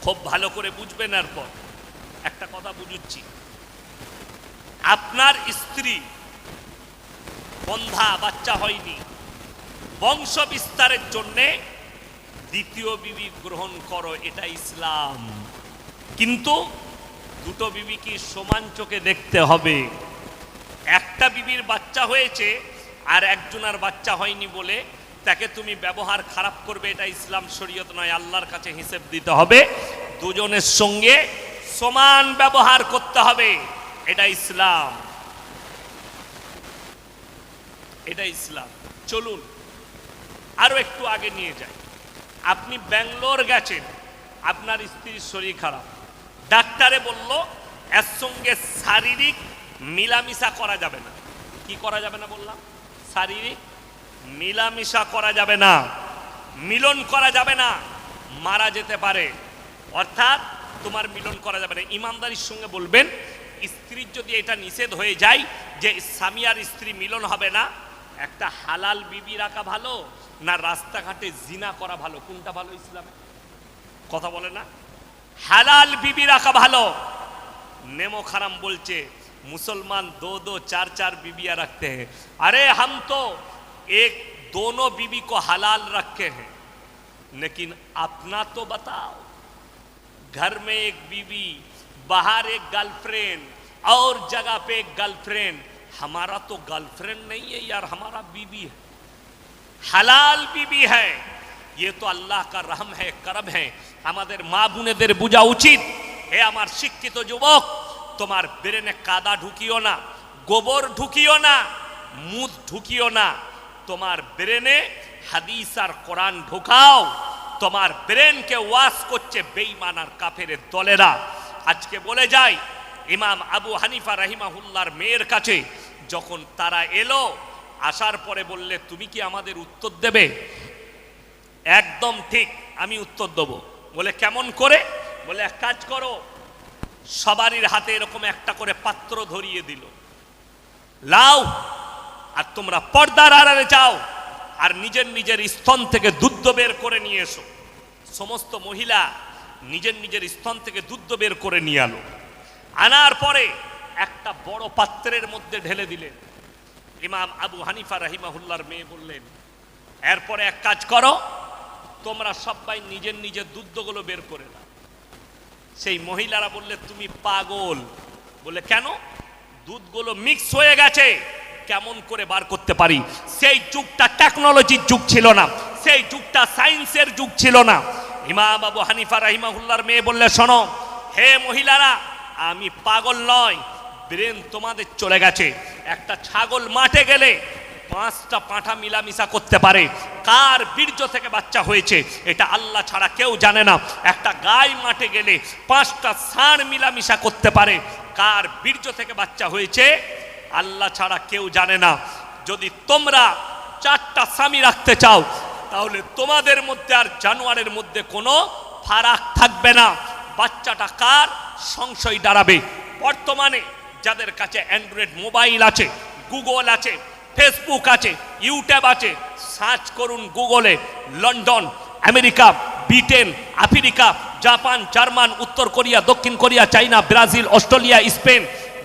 খুব ভালো করে বুঝবেন। এরপর একটা কথা বুঝুচ্ছি, আপনার স্ত্রী বন্ধা, বাচ্চা হয়নি, বংশ বিস্তারের জন্যে দ্বিতীয় বিবি গ্রহণ করো, এটা ইসলাম। কিন্তু দুটো বিবিকে সমান চোখে দেখতে হবে। একটা বিবির বাচ্চা হয়েছে আর একজনের বাচ্চা হয়নি বলে তাকে তুমি ব্যবহার খারাপ করবে, এটা ইসলাম শরীয়ত নয়। আল্লাহর কাছে হিসেব দিতে হবে, দুজনের সঙ্গে সমান ব্যবহার করতে হবে, এটা ইসলাম। এটা ইসলাম। চলুন আরো একটু আগে নিয়ে যাই। আপনি ব্যাঙ্গালোর গেছেন, আপনার স্ত্রীর শরীর খারাপ, ডাক্তারে বলল এর সঙ্গে শারীরিক মিলামিশা করা যাবে না। কি করা যাবে না বললাম? শারীরিক মিলামিশা করা যাবে না, মিলন করা যাবে না, মারা যেতে পারে। অর্থাৎ তোমার মিলন করা যাবে না। ইমানদারির সঙ্গে বলবেন, স্ত্রীর যদি এটা নিষেধ হয়ে যায় যে স্বামী আর স্ত্রী মিলন হবে না, একটা হালাল বিবি রাখা ভালো না রাস্তাঘাটে জিনা করা ভালো? কোনটা ভালো ইসলামে? কথা বলে না? হালাল বিবি রাখা ভালো। नेमो खराम बोलचे मुसलमान दो दो चार चार बीबियां रखते हैं। अरे हम तो एक दोनों बीबी को हलाल रखे हैं, लेकिन अपना तो बताओ। घर में एक बीबी, बाहर एक गर्लफ्रेंड, और जगह पे एक गर्लफ्रेंड। हमारा तो गर्लफ्रेंड नहीं है यार, हमारा बीबी है, हलाल बीबी है। ये तो अल्लाह का रहम है, करम है। हमारे माँ बुनेदेर बुझा उचित। हे आमार शिक्षित युवक, तुम्हार ब्रेने कादा ढुकियो ना, गोबर ढुकियो ना, मुद ढुकियो ना, तुम्हार ब्रेने हादीस और कुरान ढुकाओ। तुम्हार ब्रेन के वास करছে বেঈমান আর কাফেরের দলেরা। আজকে বলে যায় ইমাম আবু হানিফা রাহিমাহুল্লাহর মেয়ের কাছে যখন তারা এলো, আসার পরে বললে তুমি কি আমাদের উত্তর দেবে? একদম ঠিক, আমি উত্তর দেব। বলে কেমন করে? বলে এক কাজ করো, সবারই হাতে এরকম একটা করে পাত্র ধরিয়ে দিল, লাও আর তোমরা পর্দার আড়ালে যাও আর নিজের নিজের স্তন থেকে দুধ বের করে নিয়ে এসো। সমস্ত মহিলা নিজের নিজের স্তন থেকে দুধ বের করে নিয়ে আলো। আনার পরে একটা বড় পাত্রের মধ্যে ঢেলে দিলেন। ইমাম আবু হানিফা রাহিমাহুল্লাহর মেয়ে বললেন, এরপরে এক কাজ করো, তোমরা সবাই নিজের নিজের দুধগুলো বের করে নাও। সেই মহিলারা বললে তুমি পাগল। বলে কেন? দুধগুলো মিক্স হয়ে গেছে, কেমন করে বার করতে পারি? সেই যুগটা টেকনোলজির যুগ ছিল না, সেই যুগটা সায়েন্সের যুগ ছিল না। ইমাম আবু হানিফা রাহিমাহুল্লাহর মেয়ে বললে, শোনো হে মহিলারা, আমি পাগল নয়, ব্রেন তোমাদের চলে গেছে। একটা ছাগল মাঠে গেলে 5টা পাঁঠা মিলামিশা করতে পারে। কার বীর্য থেকে বাচ্চা হয়েছে এটা আল্লাহ ছাড়া কেউ জানে না। একটা গাই মাঠে গেলে 5টা ষাঁড় মিলামিশা করতে পারে। কার বীর্য থেকে বাচ্চা হয়েছে আল্লাহ ছাড়া কেউ জানে না। যদি তোমরা 4টা স্বামী রাখতে চাও, তাহলে তোমাদের মধ্যে আর জানোয়ারের মধ্যে কোনো ফারাক থাকবে না। বাচ্চাটা কার সংশয় দাঁড়াবে। বর্তমানে যাদের কাছে অ্যান্ড্রয়েড মোবাইল আছে, গুগল আছে, ফেসবুক আছে, ইউটিউব আছে, সার্চ করুন গুগলে London, America, Britain, Africa, Japan, German, উত্তর কোরিয়া, দক্ষিণ কোরিয়া, চাইনা, ব্রাজিল, অস্ট্রেলিয়া, স্পেন,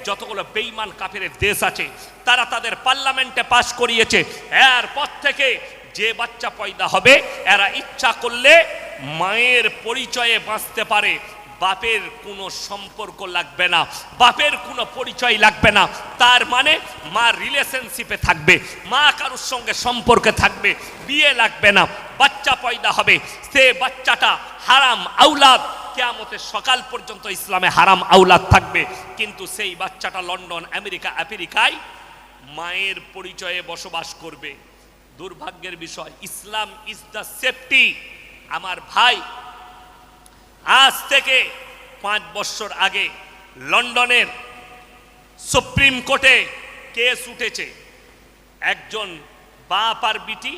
যতগুলো বেঈমান কাফেরের দেশ আছে তারা তাদের পার্লামেন্টে পাশ করিয়েছে, এরপর থেকে যে বাচ্চা পয়দা হবে এরা ইচ্ছা করলে মায়ের পরিচয়ে বাঁচতে পারে। বাপের কোনো সম্পর্ক লাগবে না, বাপের কোনো পরিচয় লাগবে না। তার মানে মা রিলেশনশিপে থাকবে, মা কারোর সঙ্গে সম্পর্কে থাকবে, বিয়ে লাগবে না। বাচ্চা পয়দা হবে, সে বাচ্চাটা হারাম আওলাদ, কিয়ামতের সকাল পর্যন্ত ইসলামে হারাম আওলাদ থাকবে। কিন্তু সেই বাচ্চাটা লন্ডন, আমেরিকা, আফ্রিকায় মায়ের পরিচয়ে বসবাস করবে। দুর্ভাগ্যের বিষয়, ইসলাম ইজ দ্য সেফটি। আমার ভাই, আজ থেকে 5 বছর আগে লন্ডনের সুপ্রিম কোর্টে কেস উঠেছে। একজন বাপ আর বিটি,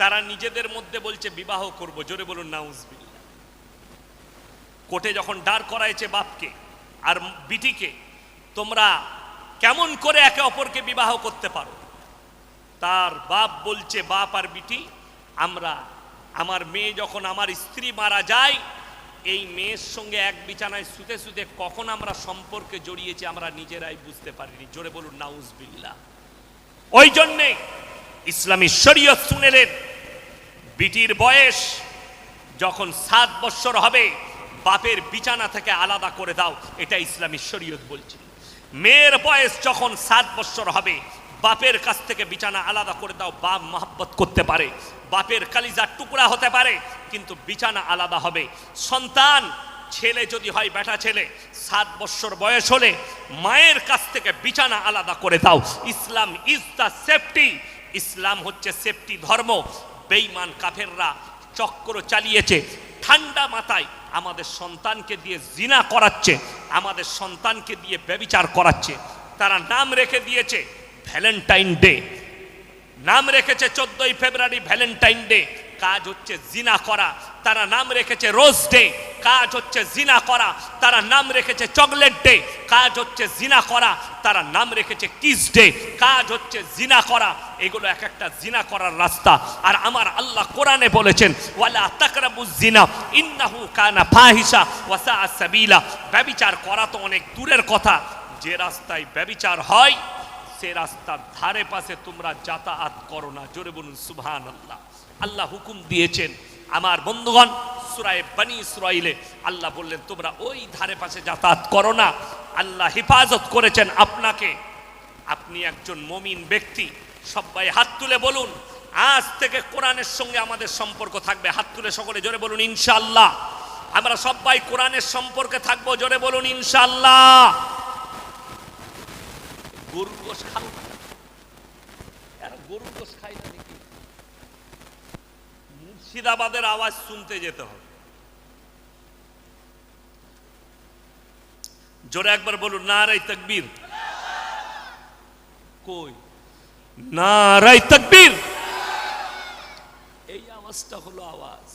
তারা নিজেদের মধ্যে বলছে বিবাহ করব। জোরে বলুন নাউজুবিল্লাহ। কোর্টে যখন দাঁড় করাইছে বাপকে আর বিটিকে, তোমরা কেমন করে একে অপরকে বিবাহ করতে পারো? তার বাপ বলছে, বাপ আর বিটি, আমার মেয়ে যখন আমার স্ত্রী মারা যায়, এই মেয়ের সঙ্গে এক বিছানায় শুতে শুতে কখন আমরা সম্পর্কে জড়িয়েছি আমরা নিজেরাই বুঝতে পারিনি। জোরে বলুন নাউজুবিল্লাহ। ওই জন্যে ইসলামী শরীয়ত শুনেলেন, বিটির বয়স যখন 7 বছর হবে বাপের বিছানা থেকে আলাদা করে দাও, এটা ইসলামী শরীয়ত বলছে। মেয়ের বয়স যখন 7 বছর হবে বাপের কাছ থেকে বিছানা আলাদা করে দাও। বাপ মহব্বত করতে পারে, বাপের কালিজার টুকরা হতে পারে, কিন্তু বিছানা আলাদা হবে। সন্তান ছেলে যদি হয়, বেটা ছেলে, 7 বছর বয়স হলে মায়ের কাছ থেকে বিছানা আলাদা করে দাও। ইসলাম ইজ দ্য সেফটি। ইসলাম হচ্ছে সেফটি ধর্ম। বেঈমান কাফেররা চক্র চালিয়েছে, ঠান্ডা মাথায় আমাদের সন্তানকে দিয়ে জিনা করাচ্ছে, আমাদের সন্তানকে দিয়ে ব্যভিচার করাচ্ছে। তারা নাম রেখে দিয়েছে ভ্যালেন্টাইন ডে, নাম রেখেছে 14ই ফেব্রুয়ারি ভ্যালেন্টাইন ডে, কাজ হচ্ছে জিনা করা। তারা নাম রেখেছে রোজ ডে, কাজ হচ্ছে জিনা করা। তারা নাম রেখেছে চকলেট ডে, কাজ হচ্ছে জিনা করা। তারা নাম রেখেছে কিস ডে, কাজ হচ্ছে জিনা করা। এগুলো এক একটা জিনা করার রাস্তা। আর আমার আল্লাহ কোরআনে বলেছেন ওয়ালা তাকরাবুজ জিনা ইন্নাহু কানা ফাহিশা ওয়া সাআ সাবিলা। ব্যভিচার করা তো অনেক দূরের কথা, যে রাস্তায় ব্যভিচার হয় সে রাস্তার ধারে পাশে তোমরা যাতায়াত করো না। জোরে বলুন সুবহানাল্লাহ। আল্লাহ হুকুম দিয়েছেন আমার বন্ধুগণ, সূরা বনী ইসরাঈলে আল্লাহ বললেন তোমরা ওই ধারে পাশে যাতায়াত করো না। আল্লাহ হেফাজত করেছেন আপনাকে, আপনি একজন মুমিন ব্যক্তি। সবাই হাত তুলে বলুন আজ থেকে কোরআনের সঙ্গে আমাদের সম্পর্ক থাকবে। হাত তুলে সকলে জোরে বলুন ইনশাআল্লাহ। আমরা সবাই কোরআনের সম্পর্কে থাকবো, জোরে বলুন ইনশাআল্লাহ। গরুর গোশ খাও, গরুর গোশ খাই না নাকি? মুর্শিদাবাদের আওয়াজ শুনতে যেতে হবে। জোরে একবার বলুন নারায়ে তাকবীর। কই নারায়ে তাকবীর? এই আওয়াজটা হলো আওয়াজ।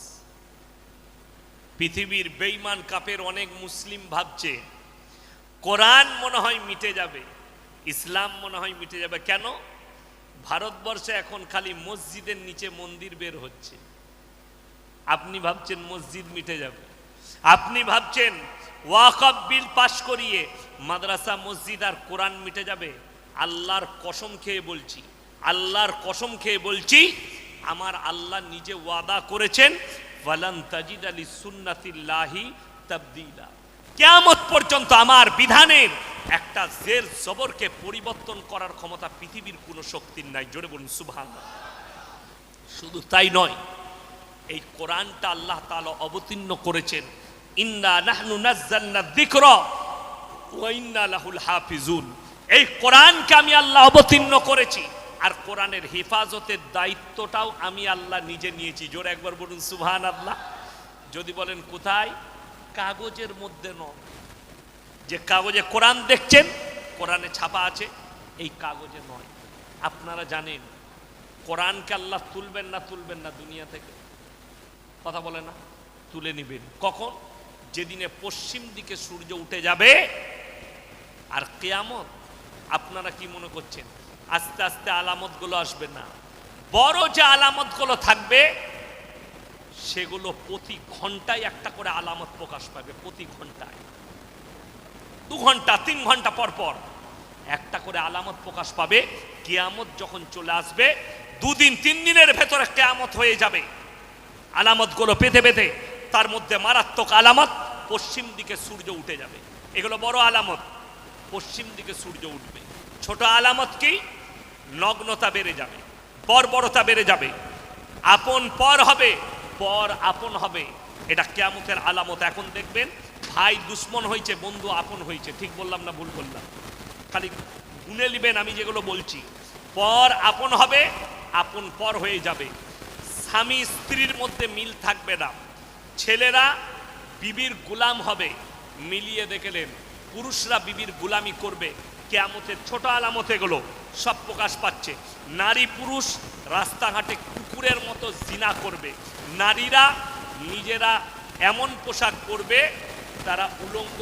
পৃথিবীর বেঈমান কাফের অনেক মুসলিম ভাবছে কোরআন মনে হয় মিটে যাবে, ইসলাম মনে হয় মিটে যাবে। কেন? ভারতবর্ষে এখন খালি মসজিদের নিচে মন্দির বের হচ্ছে। আপনি ভাবছেন মসজিদ মিটে যাবে, আপনি ভাবছেন ওয়াকফ বিল পাশ করিয়ে মাদ্রাসা মসজিদ আর কোরআন মিটে যাবে। আল্লাহর কসম খেয়ে বলছি, আল্লাহর কসম খেয়ে বলছি, আমার আল্লাহ নিজে ওয়াদা করেছেন ওয়ালান তাজিদা লিসুন্নাতিল্লাহি তাবদীলা। কিয়ামত পর্যন্ত আমার বিধানের একটা জের জবরকে পরিবর্তন করার ক্ষমতা পৃথিবীর কোনো শক্তির নাই। জোরে বলুন সুবহানাল্লাহ। শুধু তাই নয়, এই কোরআনটা আল্লাহ তাআলা অবতীর্ণ করেছেন ইন্না নাহনু নাযালনা যিকরা ওয়া ইন্না লাহুল হাফিজুন। এই কোরআনকে আমি আল্লাহ অবতীর্ণ করেছি, আর কোরআনের হেফাজতের দায়িত্বটাও আমি আল্লাহ নিজে নিয়েছি। জোরে একবার বলুন সুবহানাল্লাহ। যদি বলেন কোথায়? কাগজের মধ্যে নয়। যে কাগজে কোরআন দেখছেন, কোরআনে ছাপা আছে, এই কাগজে নয়। আপনারা জানেন কোরআনকে আল্লাহ তুলবেন না দুনিয়া থেকে? কথা বলে না? তুলে নেবেন। কখন? যেদিনে পশ্চিম দিকে সূর্য উঠে যাবে আর কিয়ামত। আপনারা কি মনে করছেন আস্তে আস্তে আলামতগুলো আসবে? না, বড় যে আলামতগুলো থাকবে সেগুলো প্রতি ঘন্টায় একটা করে আলামত প্রকাশ পাবে। প্রতি ঘন্টায়, 2 ঘন্টা 3 ঘন্টা পর পর একটা করে আলামত প্রকাশ পাবে। কিয়ামত যখন চলে আসবে 2 দিন 3 দিনের ভেতরে কিয়ামত হয়ে যাবে। আলামতগুলো পেতে পেতে তার মধ্যে মারাত্মক আলামত, পশ্চিম দিকে সূর্য উঠে যাবে। এগুলো বড় আলামত, পশ্চিম দিকে সূর্য উঠবে। ছোট আলামত কি? নগ্নতা বেড়ে যাবে, বর্বরতা বেড়ে যাবে, আপন পর হবে, পর আপন হবে। এটা কিয়ামতের আলামত। এখন দেখবেন ভাই দুশ্মন হয়েছে, বন্ধু আপন হয়েছে। ঠিক বললাম না ভুল বললাম? খালি গুনে নেবেন আমি যেগুলো বলছি। পর আপন হবে, আপন পর হয়ে যাবে। স্বামী স্ত্রীর মধ্যে মিল থাকবে না, ছেলেরা বিবির গোলাম হবে। মিলিয়ে দেখলেন পুরুষরা বিবির গোলামি করবে। কিয়ামতের ছোট আলামত এগুলো সব প্রকাশ পাচ্ছে। নারী পুরুষ রাস্তাঘাটে কুকুরের মতো জিনা করবে। নারীরা নিজেরা এমন পোশাক পরবে তারা উলঙ্গ